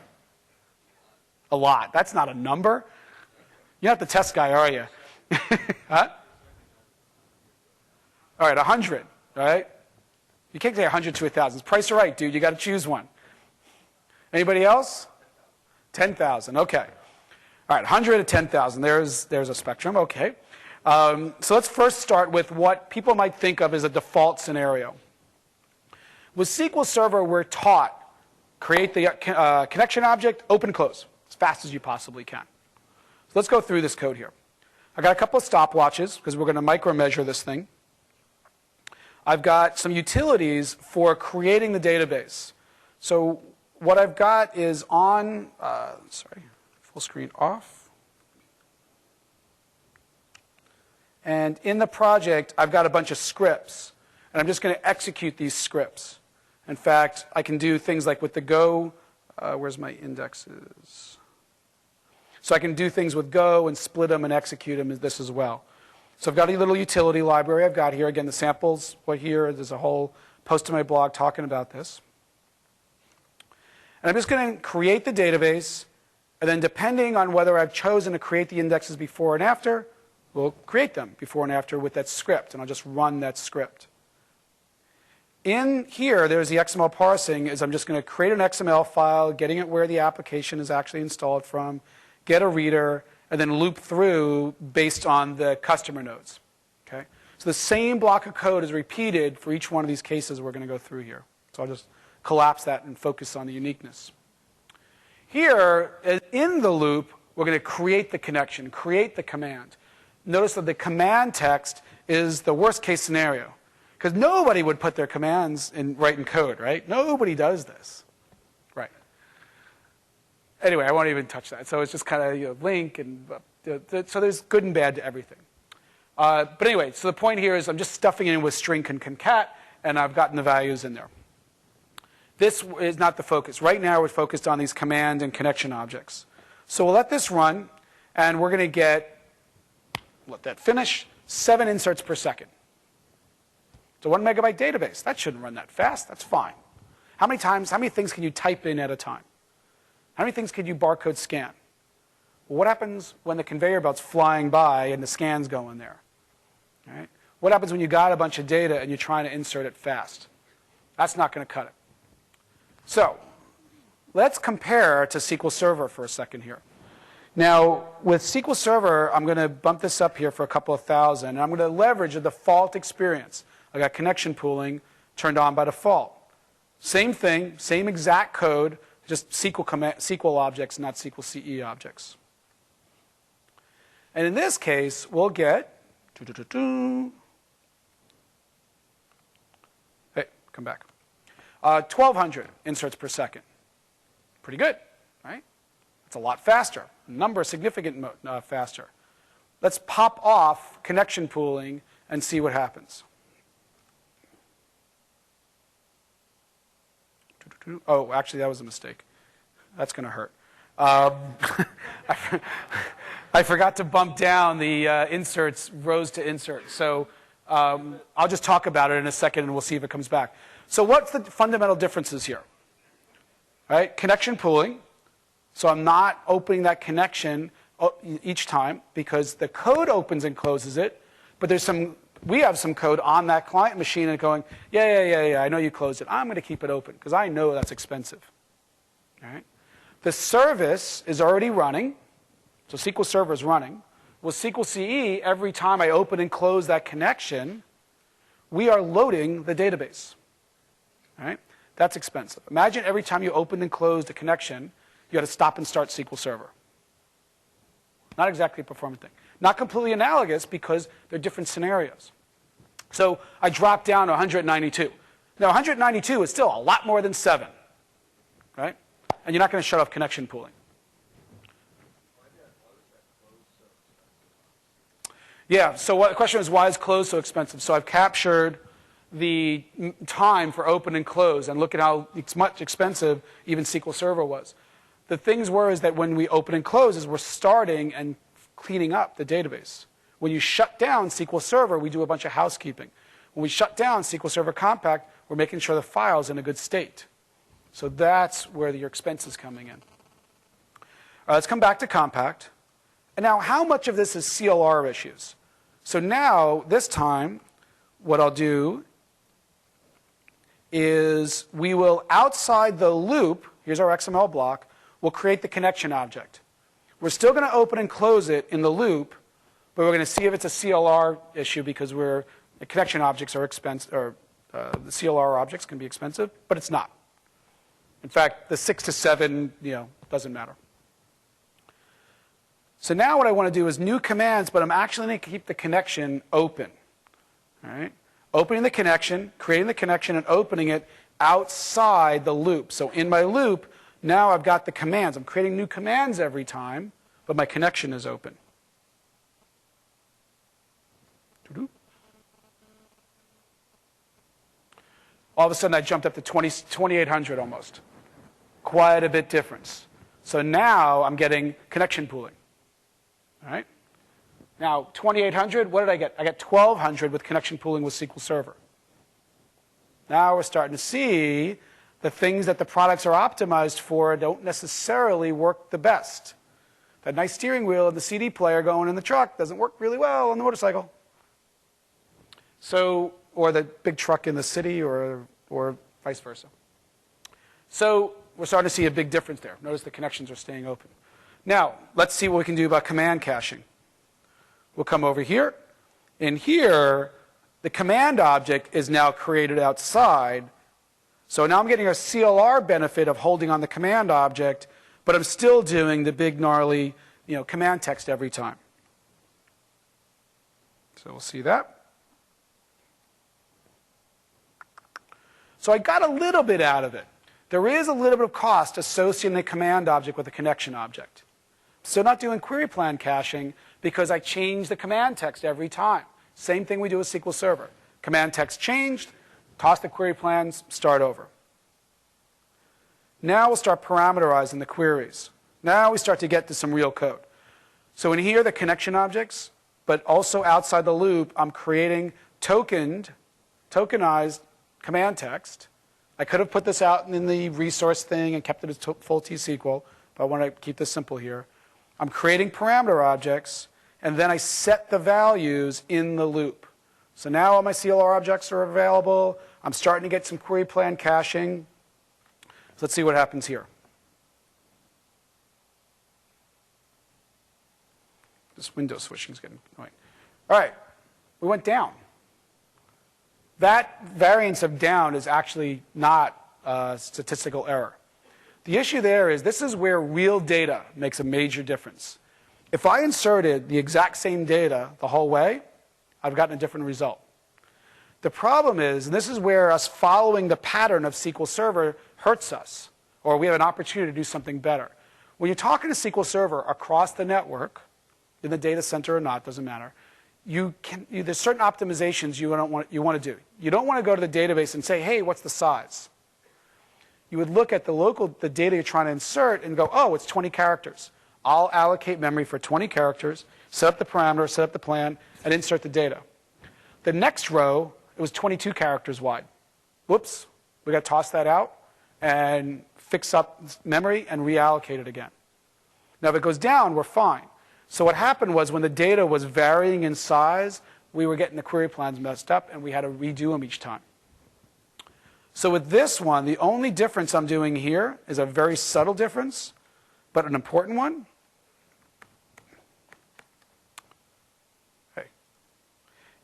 A lot. That's not a number. You're not the test guy, are you? Huh? All right, 100. Right? You can't say 100 to 1,000. Price is right, dude. You got to choose one. Anybody else? 10,000. Okay. All right, 100 to 10,000. There's a spectrum. Okay. So let's first start with what people might think of as a default scenario. With SQL Server, we're taught create the connection object, open, close, as fast as you possibly can. So let's go through this code here. I got a couple of stopwatches because we're going to micro-measure this thing. I've got some utilities for creating the database. So what I've got is on, full screen off. And in the project, I've got a bunch of scripts. And I'm just going to execute these scripts. In fact, I can do things like with the Go, where's my indexes? So I can do things with Go and split them and execute them as this as well. So I've got a little utility library I've got here. Again, the samples are here. There's a whole post to my blog talking about this. And I'm just going to create the database. And then depending on whether I've chosen to create the indexes before and after, we'll create them before and after with that script. And I'll just run that script. In here, there's the XML parsing. Is I'm just going to create an XML file, getting it where the application is actually installed from, get a reader, and then loop through based on the customer nodes. Okay? So the same block of code is repeated for each one of these cases we're going to go through here. So I'll just collapse that and focus on the uniqueness. Here, in the loop, we're going to create the connection, create the command. Notice that the command text is the worst case scenario. Because nobody would put their commands right in code, right? Nobody does this. Right. Anyway, I won't even touch that. So it's just kind of link. And so there's good and bad to everything. But anyway, so the point here is I'm just stuffing it in with string and concat, and I've gotten the values in there. This is not the focus. Right now, we're focused on these command and connection objects. So we'll let this run, and we're going to get, let that finish, 7 inserts per second. It's a 1 megabyte database. That shouldn't run that fast. That's fine. How many things can you type in at a time? How many things can you barcode scan? Well, what happens when the conveyor belt's flying by and the scans go in there? Right? What happens when you got a bunch of data and you're trying to insert it fast? That's not going to cut it. So let's compare to SQL Server for a second here. Now, with SQL Server, I'm going to bump this up here for a couple of thousand, and I'm going to leverage a default experience. I got connection pooling turned on by default. Same thing, same exact code, just SQL objects, not SQL CE objects. And in this case, we'll get, hey, come back, 1,200 inserts per second. Pretty good, right? It's a lot faster, a number significant faster. Let's pop off connection pooling and see what happens. Oh, actually, that was a mistake. That's going to hurt. I forgot to bump down the inserts, rows to insert. So I'll just talk about it in a second, and we'll see if it comes back. So what's the fundamental differences here? Right? Connection pooling. So I'm not opening that connection each time because the code opens and closes it, but we have some code on that client machine and going, yeah, I know you closed it. I'm going to keep it open because I know that's expensive. All right? The service is already running, so SQL Server is running. With SQL CE, every time I open and close that connection, we are loading the database. All right? That's expensive. Imagine every time you open and close a connection, you got to stop and start SQL Server. Not exactly a performant thing. Not completely analogous because they're different scenarios. So I dropped down to 192. Now 192 is still a lot more than 7, right? And you're not going to shut off connection pooling. Yeah, so the question is, why is close so expensive? So I've captured the time for open and close, and look at how much expensive even SQL Server was. The things is that when we open and close is we're starting and cleaning up the database. When you shut down SQL Server, we do a bunch of housekeeping. When we shut down SQL Server Compact, we're making sure the file's in a good state. So that's where your expense is coming in. All right, let's come back to Compact. And now, how much of this is CLR issues? So now, this time, what I'll do is we will, outside the loop, here's our XML block, we'll create the connection object. We're still going to open and close it in the loop, but we're going to see if it's a CLR issue because the connection objects are expensive, or the CLR objects can be expensive, but it's not. In fact, the 6 to 7, doesn't matter. So now what I want to do is new commands, but I'm actually going to keep the connection open. All right? Opening the connection, creating the connection, and opening it outside the loop. So in my loop, now I've got the commands. I'm creating new commands every time, but my connection is open. All of a sudden, I jumped up to 2,800 almost. Quite a bit difference. So now I'm getting connection pooling. All right? Now, 2,800, what did I get? I got 1,200 with connection pooling with SQL Server. Now we're starting to see the things that the products are optimized for don't necessarily work the best. That nice steering wheel and the CD player going in the truck doesn't work really well on the motorcycle. So, or the big truck in the city, or vice versa. So we're starting to see a big difference there. Notice the connections are staying open. Now, let's see what we can do about command caching. We'll come over here. In here, The command object is now created outside. So now I'm getting a CLR benefit of holding on the command object, but I'm still doing the big gnarly, command text every time. So we'll see that. So I got a little bit out of it. There is a little bit of cost associating the command object with the connection object. So not doing query plan caching because I change the command text every time. Same thing we do with SQL Server. Command text changed, toss the query plans, start over. Now we'll start parameterizing the queries. Now we start to get to some real code. So in here, the connection objects, but also outside the loop, I'm creating tokenized command text. I could have put this out in the resource thing and kept it as full T-SQL, but I want to keep this simple here. I'm creating parameter objects, and then I set the values in the loop. So now all my CLR objects are available. I'm starting to get some query plan caching. So let's see what happens here. This window switching is getting annoying. All right, we went down. That variance of down is actually not a statistical error. The issue there is this is where real data makes a major difference. If I inserted the exact same data the whole way, I've gotten a different result. The problem is, and this is where us following the pattern of SQL Server hurts us, or we have an opportunity to do something better. When you're talking to SQL Server across the network, in the data center or not, doesn't matter, there's certain optimizations you want to do. You don't want to go to the database and say, hey, what's the size? You would look at the data you're trying to insert and go, oh, it's 20 characters. I'll allocate memory for 20 characters, set up the parameter, set up the plan, and insert the data. The next row, it was 22 characters wide. Whoops, we got to toss that out and fix up memory and reallocate it again. Now, if it goes down, we're fine. So what happened was when the data was varying in size, we were getting the query plans messed up, and we had to redo them each time. So with this one, the only difference I'm doing here is a very subtle difference, but an important one.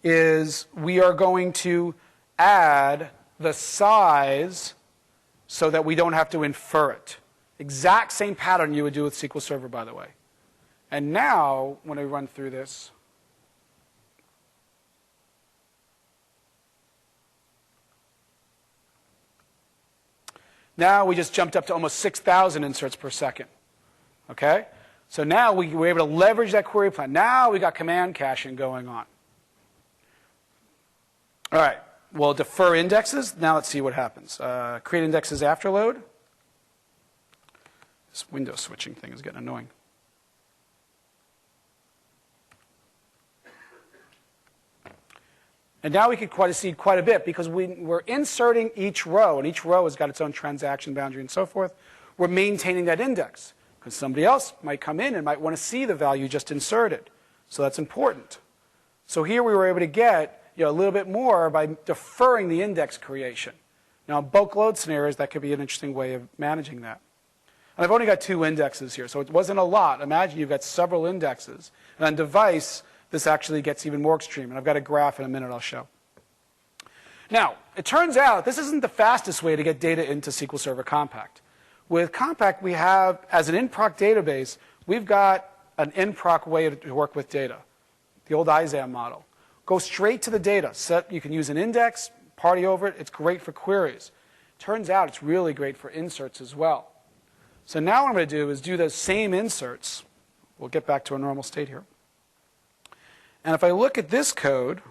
Is we are going to add the size so that we don't have to infer it. Exact same pattern you would do with SQL Server, by the way. And now, when I run through this, now we just jumped up to almost 6,000 inserts per second. Okay? So now we were able to leverage that query plan. Now we got command caching going on. All right, we'll defer indexes. Now let's see what happens. Create indexes after load. This window switching thing is getting annoying. And now we can see quite a bit because we're inserting each row, and each row has got its own transaction boundary and so forth. We're maintaining that index because somebody else might come in and might want to see the value just inserted. So that's important. So here we were able to get a little bit more by deferring the index creation. Now, in bulk load scenarios, that could be an interesting way of managing that. And I've only got 2 indexes here, so it wasn't a lot. Imagine you've got several indexes. And on device, this actually gets even more extreme. And I've got a graph in a minute I'll show. Now, it turns out this isn't the fastest way to get data into SQL Server Compact. With Compact, we have, as an in-proc database, we've got an in-proc way to work with data, the old ISAM model. Go straight to the data. You can use an index, party over it. It's great for queries. Turns out it's really great for inserts as well. So now what I'm going to do is do those same inserts. We'll get back to a normal state here. And if I look at this code,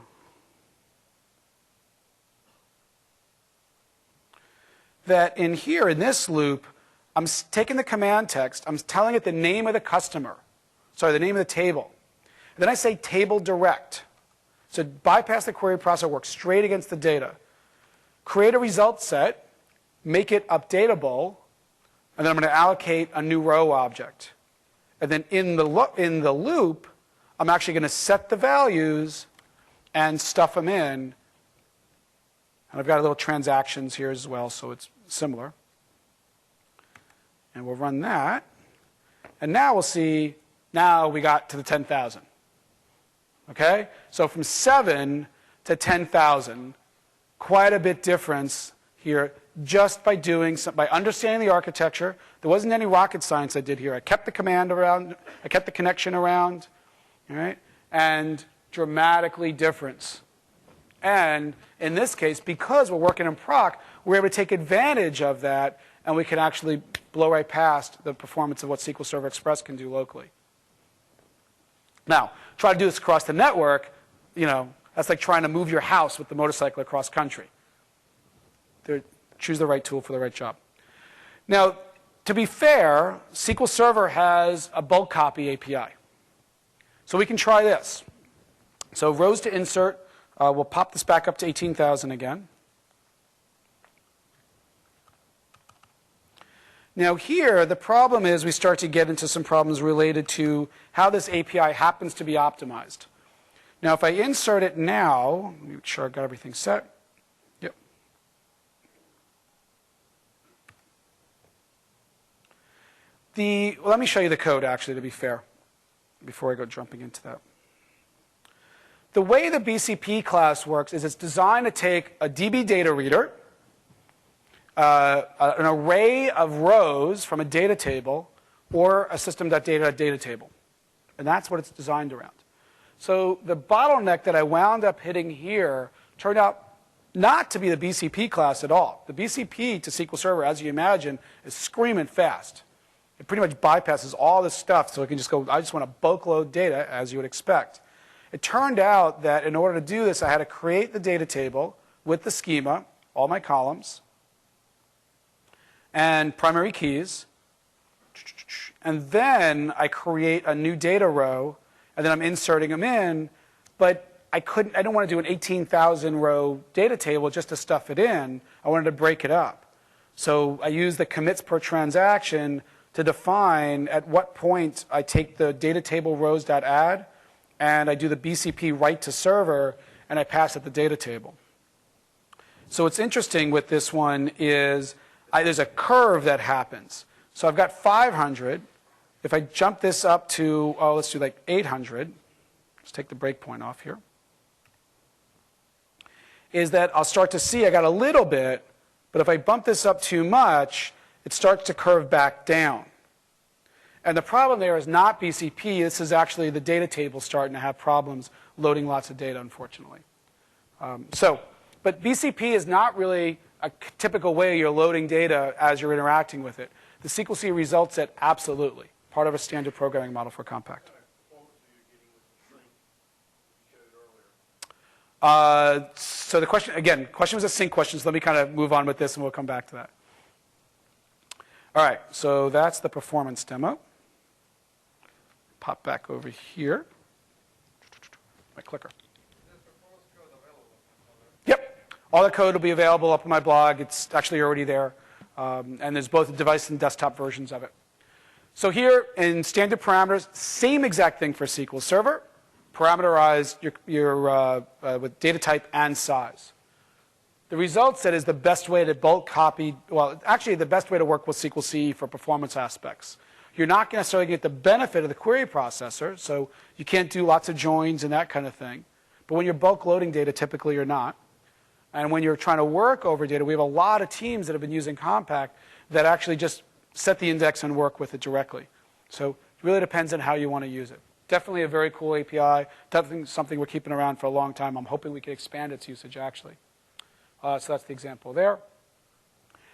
that in here, in this loop, I'm taking the command text, I'm telling it the name of the customer, sorry, the name of the table. And then I say table direct. So bypass the query processor, work straight against the data. Create a result set, make it updatable, and then I'm going to allocate a new row object. And then in the loop, I'm actually going to set the values and stuff them in. And I've got a little transactions here as well, so it's similar. And we'll run that. And now we'll see, now we got to the 10,000. Okay? So from 7, to 10,000. Quite a bit difference here just by by understanding the architecture. There wasn't any rocket science I did here. I kept the command around, I kept the connection around, all right? And dramatically difference. And in this case, because we're working in proc, we're able to take advantage of that, and we can actually blow right past the performance of what SQL Server Express can do locally. Now, try to do this across the network, that's like trying to move your house with the motorcycle across country. Choose the right tool for the right job. Now, to be fair, SQL Server has a bulk copy API. So we can try this. So rows to insert, we'll pop this back up to 18,000 again. Now here, the problem is we start to get into some problems related to how this API happens to be optimized. Now if I insert it now, let me make sure I've got everything set. Yep. Let me show you the code actually, to be fair, before I go jumping into that. The way the BCP class works is it's designed to take a DB data reader, an array of rows from a data table, or a system.data table. And that's what it's designed around. So the bottleneck that I wound up hitting here turned out not to be the BCP class at all. The BCP to SQL Server, as you imagine, is screaming fast. It pretty much bypasses all this stuff, so it can just go, I just want to bulk load data, as you would expect. It turned out that in order to do this, I had to create the data table with the schema, all my columns, and primary keys. And then I create a new data row, and then I'm inserting them in. But I don't want to do an 18,000 row data table just to stuff it in. I wanted to break it up. So I use the commits per transaction to define at what point I take the data table rows.add, and I do the BCP write to server, and I pass it the data table. So what's interesting with this one is there's a curve that happens. So I've got 500. If I jump this up to, let's do like 800. Let's take the breakpoint off here. Is that I'll start to see I got a little bit, but if I bump this up too much, it starts to curve back down. And the problem there is not BCP. This is actually the data table starting to have problems loading lots of data, unfortunately. But BCP is not really a typical way you're loading data as you're interacting with it. The SQL C results set, absolutely. Part of a standard programming model for Compact. So the question was a sync question, so let me kind of move on with this and we'll come back to that. All right, so that's the performance demo. Pop back over here. My clicker. Yep, all the code will be available up on my blog. It's actually already there. And there's both device and desktop versions of it. So here in standard parameters, same exact thing for SQL Server. Parameterize with data type and size. The result set is the best way to bulk copy, well, actually the best way to work with SQL C for performance aspects. You're not necessarily going to get the benefit of the query processor, so you can't do lots of joins and that kind of thing. But when you're bulk loading data, typically you're not. And when you're trying to work over data, we have a lot of teams that have been using Compact that actually just set the index and work with it directly. So it really depends on how you want to use it. Definitely a very cool API. Definitely something we're keeping around for a long time. I'm hoping we can expand its usage, actually. So that's the example there.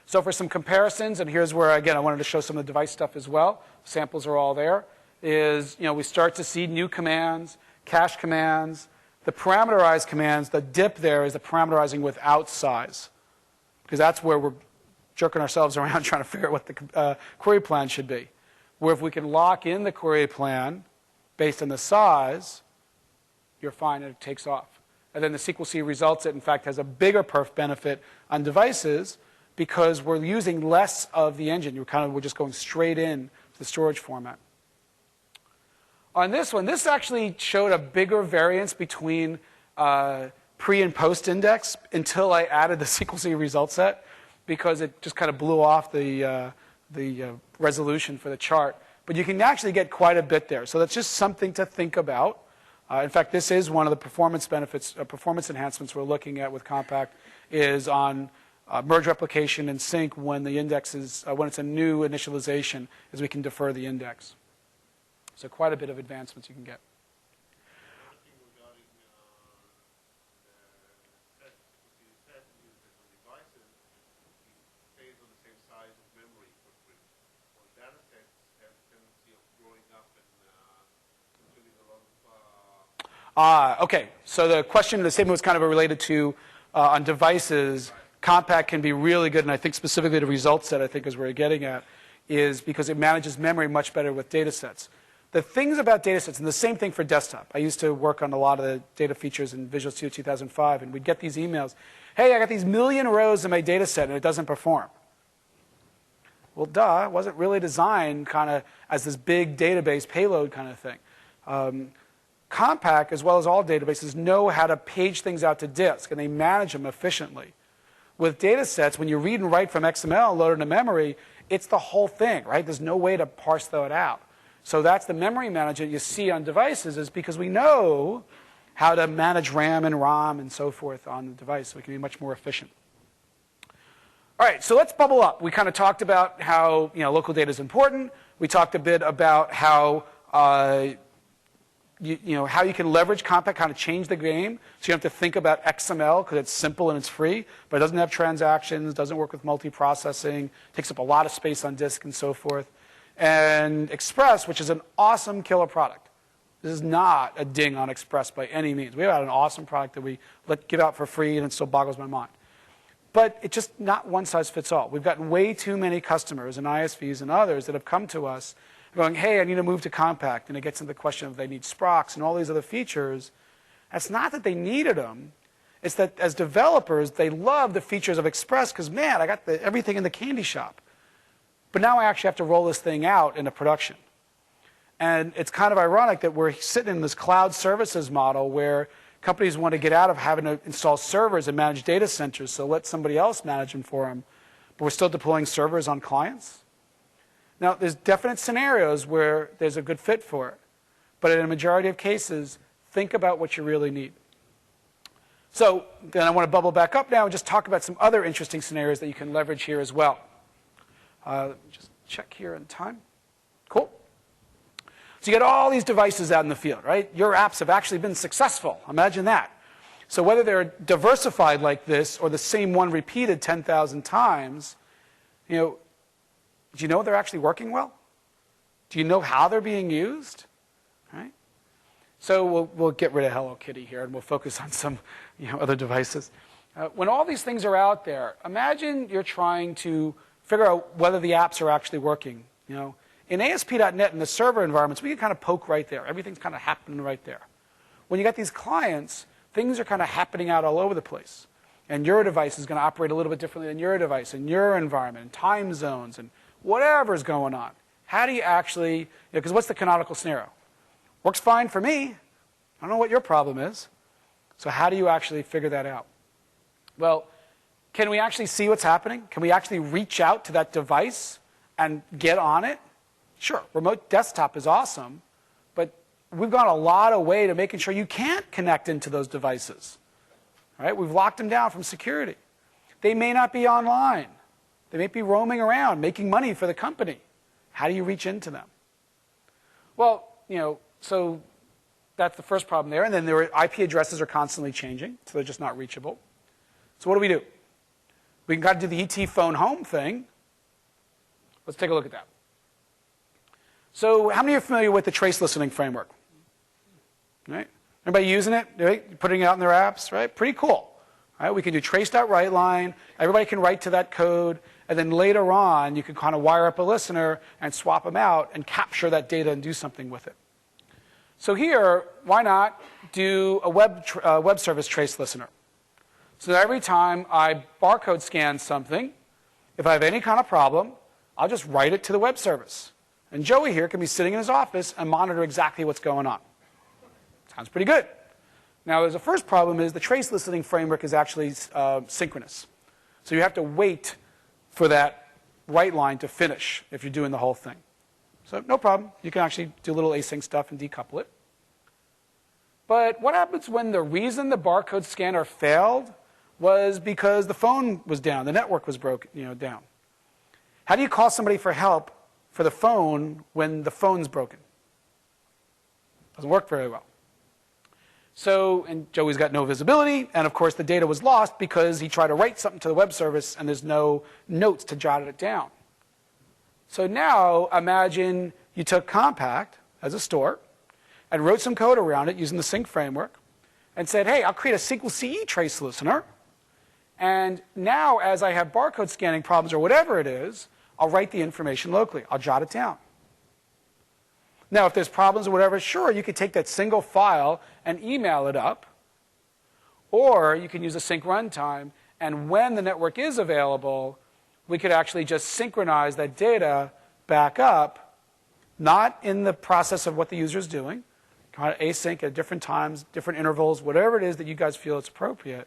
So for some comparisons, and here's where, again, I wanted to show some of the device stuff as well. Samples are all there. We start to see new commands, cache commands. The parameterized commands, the dip there is the parameterizing without size, because that's where we're jerking ourselves around trying to figure out what the query plan should be. Where if we can lock in the query plan based on the size, you're fine and it takes off. And then the SQL C results it, in fact, has a bigger perf benefit on devices because we're using less of the engine. We're just going straight in to the storage format. On this one, this actually showed a bigger variance between pre and post index until I added the SQL C result set, because it just kind of blew off the resolution for the chart. But you can actually get quite a bit there. So that's just something to think about. In fact, this is one of the performance benefits, performance enhancements we're looking at with Compact is on merge replication and sync when the index is, when it's a new initialization, is we can defer the index. So quite a bit of advancements you can get. Another thing regarding the set, because you said you that on devices, it stays on the same size of memory footprint. On data sets, have a tendency of growing up and consuming a lot of Okay, so the question, the statement was kind of related to on devices, Compact can be really good, and I think specifically the result set, I think is where you're getting at, is because it manages memory much better with data sets. The things about data sets, and the same thing for desktop. I used to work on a lot of the data features in Visual Studio 2005, and we'd get these emails, hey, I got these million rows in my data set, and it doesn't perform. Well, duh, it wasn't really designed kind of as this big database payload kind of thing. Compact, as well as all databases, know how to page things out to disk, and they manage them efficiently. With data sets, when you read and write from XML loaded into memory, it's the whole thing, right? There's no way to parse that out. So that's the memory management you see on devices is because we know how to manage RAM and ROM and so forth on the device, so we can be much more efficient. All right, so let's bubble up. We kind of talked about how local data is important. We talked a bit about how how you can leverage Compact, kind of change the game. So you don't have to think about XML because it's simple and it's free, but it doesn't have transactions, doesn't work with multiprocessing, takes up a lot of space on disk and so forth. And Express, which is an awesome killer product. This is not a ding on Express by any means. We have an awesome product that we give out for free, and it still boggles my mind. But it's just not one size fits all. We've gotten way too many customers and ISVs and others that have come to us going, hey, I need to move to Compact. And it gets into the question of they need Sprox and all these other features. It's not that they needed them. It's that as developers, they love the features of Express because, man, I got everything in the candy shop. But now I actually have to roll this thing out into production. And it's kind of ironic that we're sitting in this cloud services model where companies want to get out of having to install servers and manage data centers, so let somebody else manage them for them. But we're still deploying servers on clients. Now, there's definite scenarios where there's a good fit for it. But in a majority of cases, think about what you really need. So then I want to bubble back up now and just talk about some other interesting scenarios that you can leverage here as well. Let me just check here on time. Cool. So you get all these devices out in the field, right? Your apps have actually been successful. Imagine that. So whether they're diversified like this or the same one repeated 10,000 times, do you know they're actually working well? Do you know how they're being used? Right? So we'll get rid of Hello Kitty here and we'll focus on some other devices. When all these things are out there, imagine you're trying to figure out whether the apps are actually working. In ASP.NET in the server environments, we can kind of poke right there. Everything's kind of happening right there. When you got these clients, things are kind of happening out all over the place. And your device is going to operate a little bit differently than your device, in your environment, and time zones, and whatever's going on. How do you actually, because what's the canonical scenario? Works fine for me. I don't know what your problem is. So how do you actually figure that out? Well, can we actually see what's happening? Can we actually reach out to that device and get on it? Sure, remote desktop is awesome, but we've gone a lot of way to making sure you can't connect into those devices. Right? We've locked them down from security. They may not be online. They may be roaming around, making money for the company. How do you reach into them? Well, so that's the first problem there. And then their IP addresses are constantly changing, so they're just not reachable. So what do? We can kind of do the ET phone home thing. Let's take a look at that. So how many are familiar with the trace listening framework? Right? Everybody using it? Right? Putting it out in their apps? Right? Pretty cool. Right? We can do trace.writeLine. Everybody can write to that code. And then later on, you can kind of wire up a listener and swap them out and capture that data and do something with it. So here, why not do a web service trace listener? So every time I barcode scan something, if I have any kind of problem, I'll just write it to the web service. And Joey here can be sitting in his office and monitor exactly what's going on. Sounds pretty good. Now, there's a first problem is the trace listening framework is actually synchronous. So you have to wait for that write line to finish if you're doing the whole thing. So no problem. You can actually do a little async stuff and decouple it. But what happens when the reason the barcode scanner failed was because the phone was down, the network was broken, down? How do you call somebody for help for the phone when the phone's broken? Doesn't work very well. So, and Joey's got no visibility, and of course the data was lost because he tried to write something to the web service and there's no notes to jot it down. So now imagine you took Compact as a store and wrote some code around it using the sync framework and said, hey, I'll create a SQL CE trace listener, and now as I have barcode scanning problems or whatever it is, I'll write the information locally. I'll jot it down. Now, if there's problems or whatever, sure, you could take that single file and email it up, or you can use a sync runtime, and when the network is available, we could actually just synchronize that data back up, not in the process of what the user is doing, kind of async at different times, different intervals, whatever it is that you guys feel it's appropriate,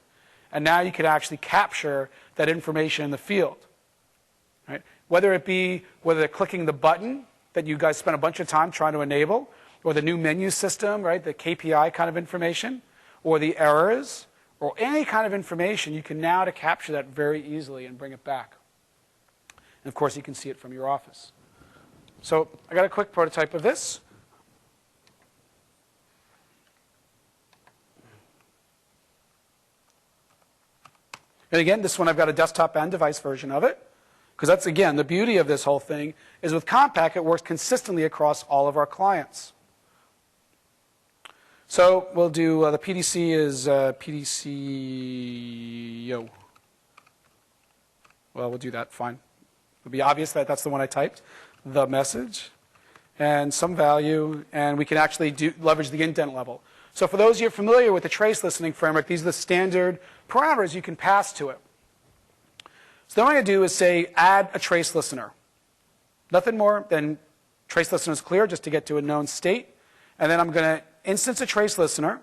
and now you could actually capture that information in the field. Right? Whether they're clicking the button that you guys spent a bunch of time trying to enable, or the new menu system, right, the KPI kind of information, or the errors, or any kind of information, you can now capture that very easily and bring it back. And of course, you can see it from your office. So I got a quick prototype of this. And again, this one I've got a desktop and device version of it. Because that's, again, the beauty of this whole thing is with Compact, it works consistently across all of our clients. So we'll do, the PDC is PDC, well, we'll do that, fine. It'll be obvious that that's the one I typed, the message, and some value, and we can actually leverage the indent level. So for those of you familiar with the trace listening framework, these are the standard parameters you can pass to it. So what I'm going to do is say add a trace listener. Nothing more than trace listener is clear just to get to a known state. And then I'm going to instance a trace listener.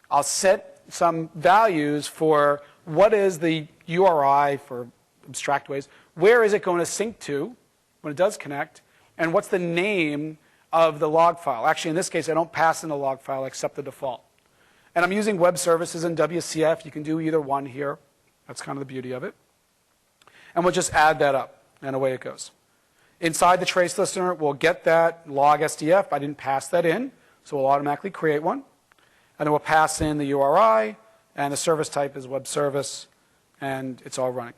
I'll set some values for what is the URI, for abstract ways. Where is it going to sync to when it does connect? And what's the name of the log file? Actually, in this case, I don't pass in the log file except the default. And I'm using web services and WCF. You can do either one here. That's kind of the beauty of it. And we'll just add that up, and away it goes. Inside the trace listener, we'll get that log SDF. I didn't pass that in, so we'll automatically create one. And then we'll pass in the URI, and the service type is web service, and it's all running.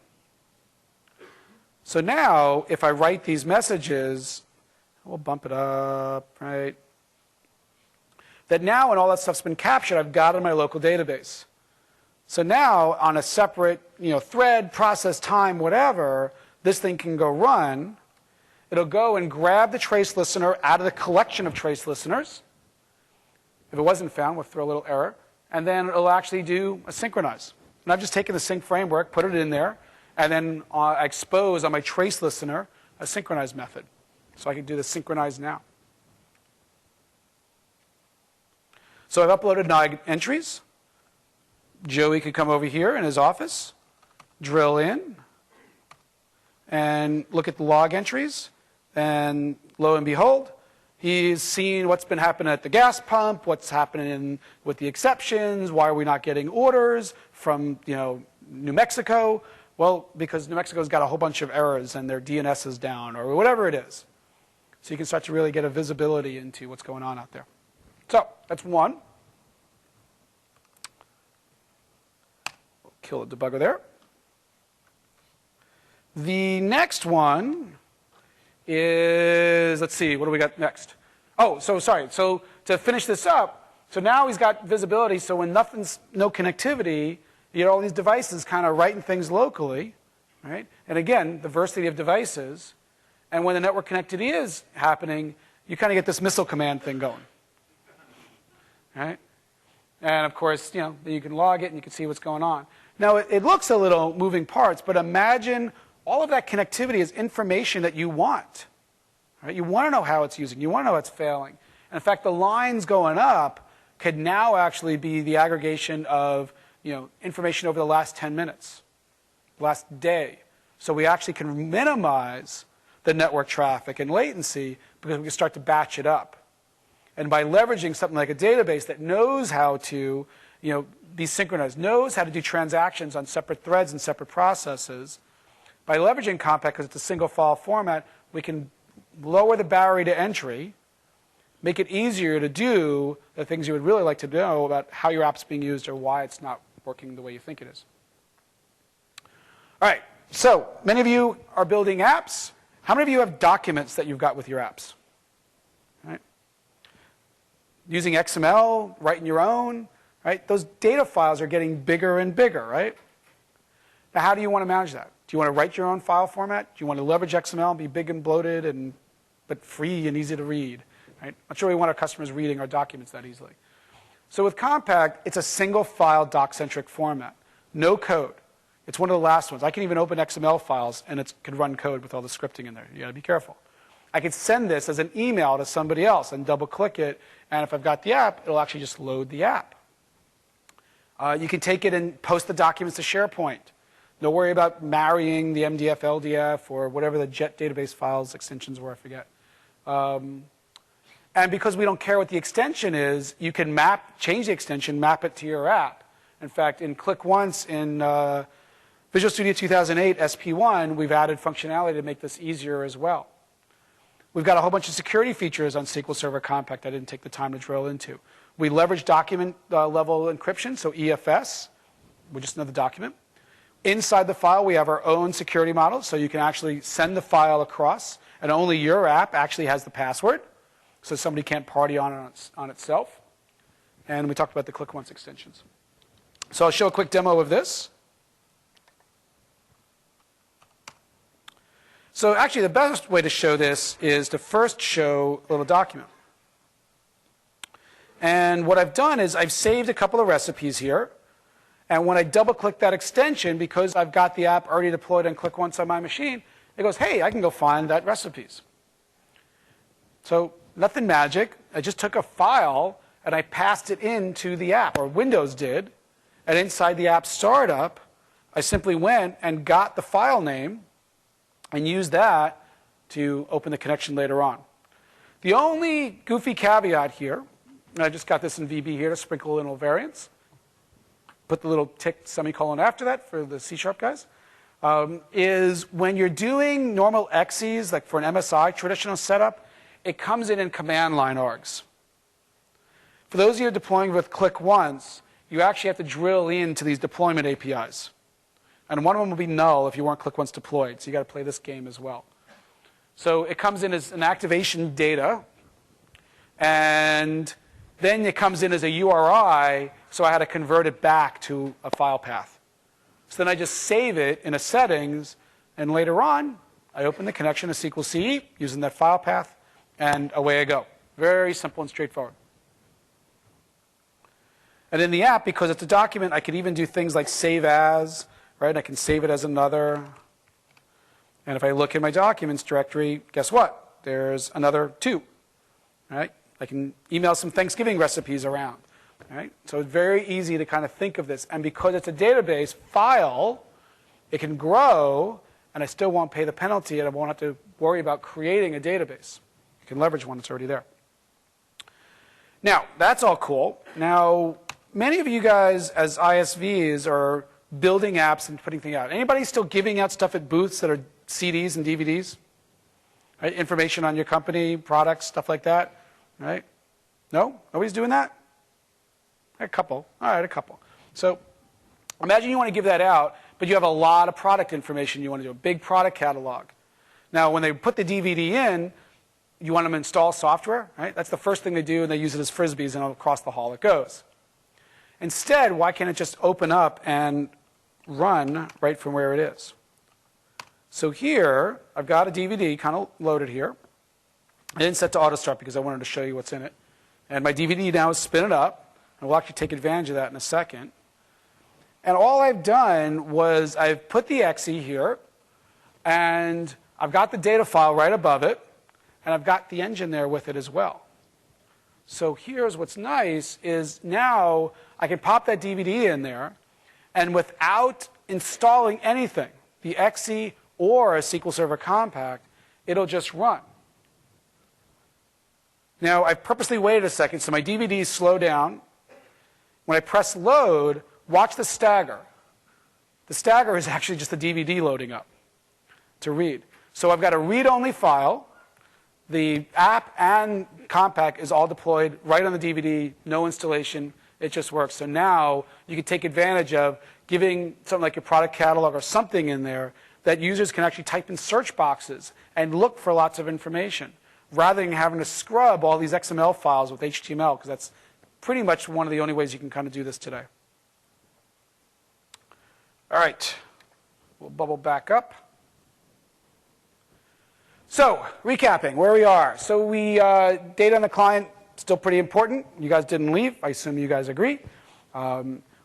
So now, if I write these messages, we'll bump it up, right? That now, when all that stuff's been captured, I've got it in my local database. So now, on a separate thread, process, time, whatever, this thing can go run. It'll go and grab the trace listener out of the collection of trace listeners. If it wasn't found, we'll throw a little error. And then it'll actually do a synchronize. And I've just taken the sync framework, put it in there, and then I expose on my trace listener a synchronize method. So I can do the synchronize now. So I've uploaded 9 entries. Joey could come over here in his office, drill in, and look at the log entries. And lo and behold, he's seen what's been happening at the gas pump, what's happening with the exceptions, why are we not getting orders from New Mexico? Well, because New Mexico's got a whole bunch of errors and their DNS is down or whatever it is. So you can start to really get a visibility into what's going on out there. So that's one. Kill the debugger there. The next one is, let's see, what do we got next? Oh, so sorry. So to finish this up, so now he's got visibility. So when no connectivity, you get all these devices kind of writing things locally, right? And again, diversity of devices. And when the network connectivity is happening, you kind of get this missile command thing going, right? And of course, you can log it and you can see what's going on. Now, it looks a little moving parts, but imagine all of that connectivity is information that you want. Right? You want to know how it's using. You want to know how it's failing. And in fact, the lines going up could now actually be the aggregation of information over the last 10 minutes, last day. So we actually can minimize the network traffic and latency because we can start to batch it up. And by leveraging something like a database that knows how to be synchronized, knows how to do transactions on separate threads and separate processes, by leveraging Compact, because it's a single file format, we can lower the barrier to entry, make it easier to do the things you would really like to know about how your app's being used or why it's not working the way you think it is. All right, so many of you are building apps. How many of you have documents that you've got with your apps? Right? Using XML, writing your own, right? Those data files are getting bigger and bigger, right? Now, how do you want to manage that? Do you want to write your own file format? Do you want to leverage XML and be big and bloated but free and easy to read? Right? I'm sure we want our customers reading our documents that easily. So with Compact, it's a single file doc-centric format. No code. It's one of the last ones. I can even open XML files and it could run code with all the scripting in there. You got to be careful. I could send this as an email to somebody else and double click it, and if I've got the app, it'll actually just load the app. You can take it and post the documents to SharePoint. Don't worry about marrying the MDF, LDF, or whatever the JET database files extensions were, I forget. And because we don't care what the extension is, you can change the extension, map it to your app. In fact, in Click Once in Visual Studio 2008 SP1, we've added functionality to make this easier as well. We've got a whole bunch of security features on SQL Server Compact I didn't take the time to drill into. We leverage document level encryption, so EFS, which is another document. Inside the file, we have our own security model, so you can actually send the file across, and only your app actually has the password, so somebody can't party on itself. And we talked about the Click Once extensions. So I'll show a quick demo of this. So actually, the best way to show this is to first show a little document. And what I've done is I've saved a couple of recipes here. And when I double-click that extension, because I've got the app already deployed on Click Once on my machine, it goes, hey, I can go find that recipes. So nothing magic. I just took a file and I passed it into the app, or Windows did. And inside the app startup, I simply went and got the file name and used that to open the connection later on. The only goofy caveat here, and I just got this in VB here to sprinkle in little variants, put the little tick semicolon after that for the C# guys, is when you're doing normal exes, like for an MSI traditional setup, it comes in command line args. For those of you deploying with Click Once, you actually have to drill into these deployment APIs. And one of them will be null if you weren't Click Once deployed. So you got to play this game as well. So it comes in as an activation data, and then it comes in as a URI, so I had to convert it back to a file path. So then I just save it in a settings, and later on, I open the connection to SQL CE using that file path, and away I go. Very simple and straightforward. And in the app, because it's a document, I could even do things like save as, right? I can save it as another. And if I look in my documents directory, guess what? There's another 2, right? I can email some Thanksgiving recipes around, right? So it's very easy to kind of think of this. And because it's a database file, it can grow, and I still won't pay the penalty, and I won't have to worry about creating a database. You can leverage one that's already there. Now, that's all cool. Now, many of you guys as ISVs are building apps and putting things out. Anybody still giving out stuff at booths that are CDs and DVDs? Right? Information on your company, products, stuff like that? Right? No? Nobody's doing that? A couple. All right, a couple. So imagine you want to give that out, but you have a lot of product information you want to do, a big product catalog. Now, when they put the DVD in, you want them to install software, right? That's the first thing they do, and they use it as Frisbees, and across the hall it goes. Instead, why can't it just open up and run right from where it is? So here, I've got a DVD kind of loaded here. I didn't set to auto start because I wanted to show you what's in it. And my DVD now is spinning up, and we'll actually take advantage of that in a second. And all I've done was I've put the exe here, and I've got the data file right above it, and I've got the engine there with it as well. So here's what's nice is now I can pop that DVD in there, and without installing anything, the exe or a SQL Server Compact, it'll just run. Now, I've purposely waited a second so my DVDs slow down. When I press load, watch the stagger. The stagger is actually just the DVD loading up to read. So I've got a read-only file. The app and Compact is all deployed right on the DVD, no installation. It just works. So now you can take advantage of giving something like your product catalog or something in there that users can actually type in search boxes and look for lots of information, rather than having to scrub all these XML files with HTML, because that's pretty much one of the only ways you can kind of do this today. All right, we'll bubble back up. So, recapping where we are. So data on the client, still pretty important. You guys didn't leave. I assume you guys agree.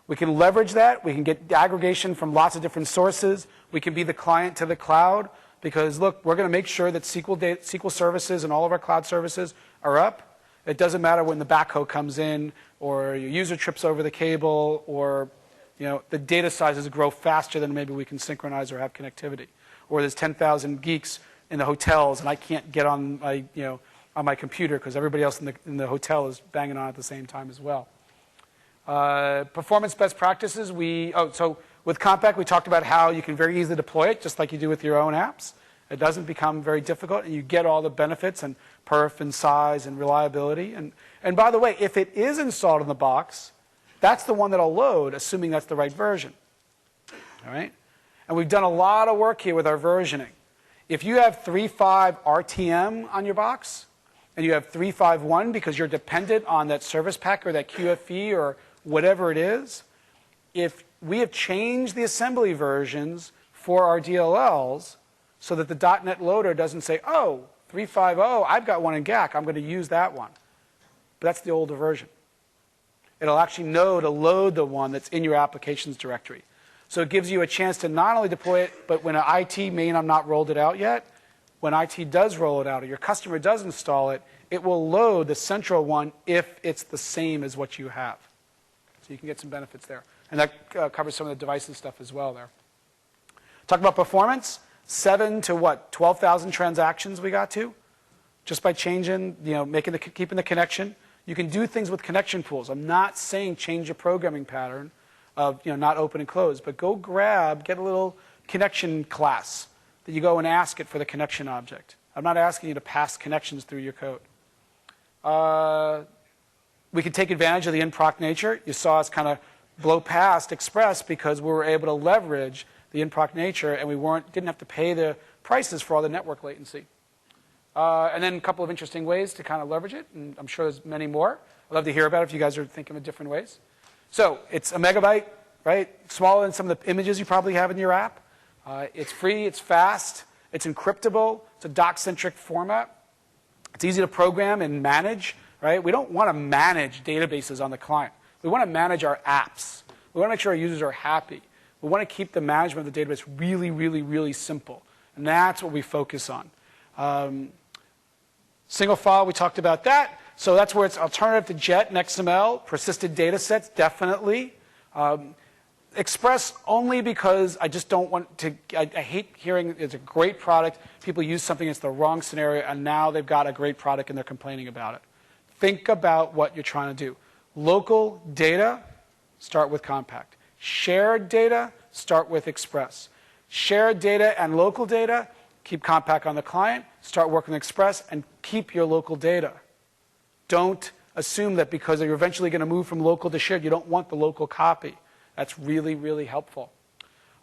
We can leverage that. We can get aggregation from lots of different sources. We can be the client to the cloud, because look, we're going to make sure that SQL services and all of our cloud services are up. It doesn't matter when the backhoe comes in, or your user trips over the cable, or the data sizes grow faster than maybe we can synchronize or have connectivity. Or there's 10,000 geeks in the hotels, and I can't get on my, on my computer because everybody else in the hotel is banging on at the same time as well. Performance best practices. So with Compact, we talked about how you can very easily deploy it, just like you do with your own apps. It doesn't become very difficult, and you get all the benefits and perf and size and reliability. And by the way, if it is installed in the box, that's the one that'll load, assuming that's the right version. All right? And we've done a lot of work here with our versioning. If you have 3.5 RTM on your box, and you have 3.5.1 because you're dependent on that service pack or that QFE or whatever it is, if we have changed the assembly versions for our DLLs so that the .NET loader doesn't say, oh, 3.5.0, I've got one in GAC, I'm going to use that one. But that's the older version. It'll actually know to load the one that's in your applications directory. So it gives you a chance to not only deploy it, but when an IT may have not rolled it out yet, when IT does roll it out or your customer does install it, it will load the central one if it's the same as what you have. So you can get some benefits there. And that covers some of the devices stuff as well there. Talk about performance. 7 to what? 12,000 transactions we got to, just by changing, keeping the connection. You can do things with connection pools. I'm not saying change your programming pattern of not open and close, but go get a little connection class that you go and ask it for the connection object. I'm not asking you to pass connections through your code. We can take advantage of the in-proc nature. You saw us kind of blow past Express because we were able to leverage the in-proc nature, and we didn't have to pay the prices for all the network latency. And then a couple of interesting ways to kind of leverage it, and I'm sure there's many more. I'd love to hear about it if you guys are thinking of different ways. So it's a megabyte, right? Smaller than some of the images you probably have in your app. It's free, it's fast, it's encryptable, it's a doc-centric format. It's easy to program and manage, right? We don't want to manage databases on the client. We want to manage our apps. We want to make sure our users are happy. We want to keep the management of the database really, really, really simple. And that's what we focus on. Single file, we talked about that. So that's where it's alternative to JET and XML. Persisted data sets, definitely. Express only because I just don't want to, I hate hearing it's a great product, people use something that's the wrong scenario, and now they've got a great product and they're complaining about it. Think about what you're trying to do. Local data, start with Compact. Shared data, start with Express. Shared data and local data, keep Compact on the client, start working with Express, and keep your local data. Don't assume that because you're eventually going to move from local to shared, you don't want the local copy. That's really, really helpful.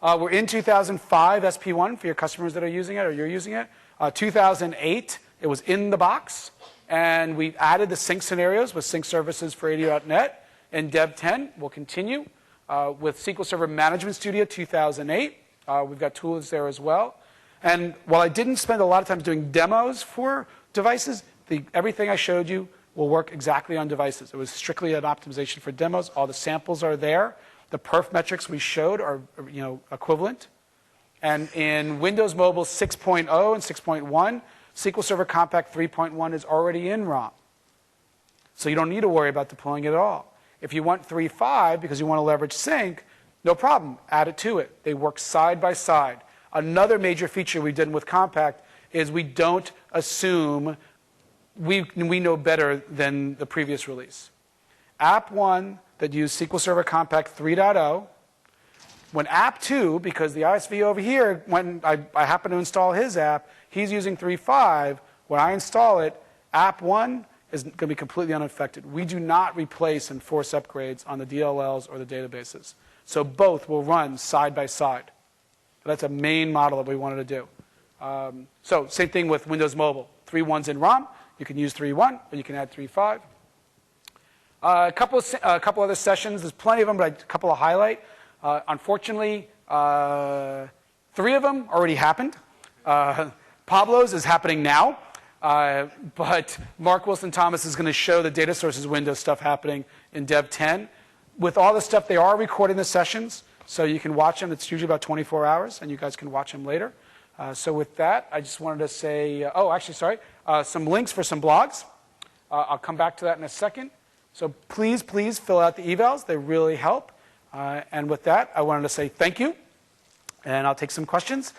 We're in 2005 SP1 for your customers that are using it or you're using it. 2008, it was in the box. And we've added the sync scenarios with sync services for AD.NET. And Dev 10 will continue with SQL Server Management Studio 2008. We've got tools there as well. And while I didn't spend a lot of time doing demos for devices, everything I showed you will work exactly on devices. It was strictly an optimization for demos. All the samples are there. The perf metrics we showed are equivalent. And in Windows Mobile 6.0 and 6.1, SQL Server Compact 3.1 is already in ROM. So you don't need to worry about deploying it at all. If you want 3.5 because you want to leverage sync, no problem. Add it to it. They work side by side. Another major feature we've done with Compact is we don't assume we know better than the previous release. App 1 that used SQL Server Compact 3.0, when App 2, because the ISV over here, when I happen to install his app, he's using 3.5. When I install it, App 1 is going to be completely unaffected. We do not replace and force upgrades on the DLLs or the databases. So both will run side by side. That's a main model that we wanted to do. So same thing with Windows Mobile. 3.1's in ROM. You can use 3.1, or you can add 3.5. A couple other sessions. There's plenty of them, but a couple to highlight. Unfortunately, 3 of them already happened. Pablo's is happening now. But Mark Wilson-Thomas is going to show the data sources window stuff happening in Dev 10. With all the stuff, they are recording the sessions, so you can watch them. It's usually about 24 hours, and you guys can watch them later. So with that, I just wanted to say, some links for some blogs. I'll come back to that in a second. So please fill out the evals. They really help. And with that, I wanted to say thank you, and I'll take some questions.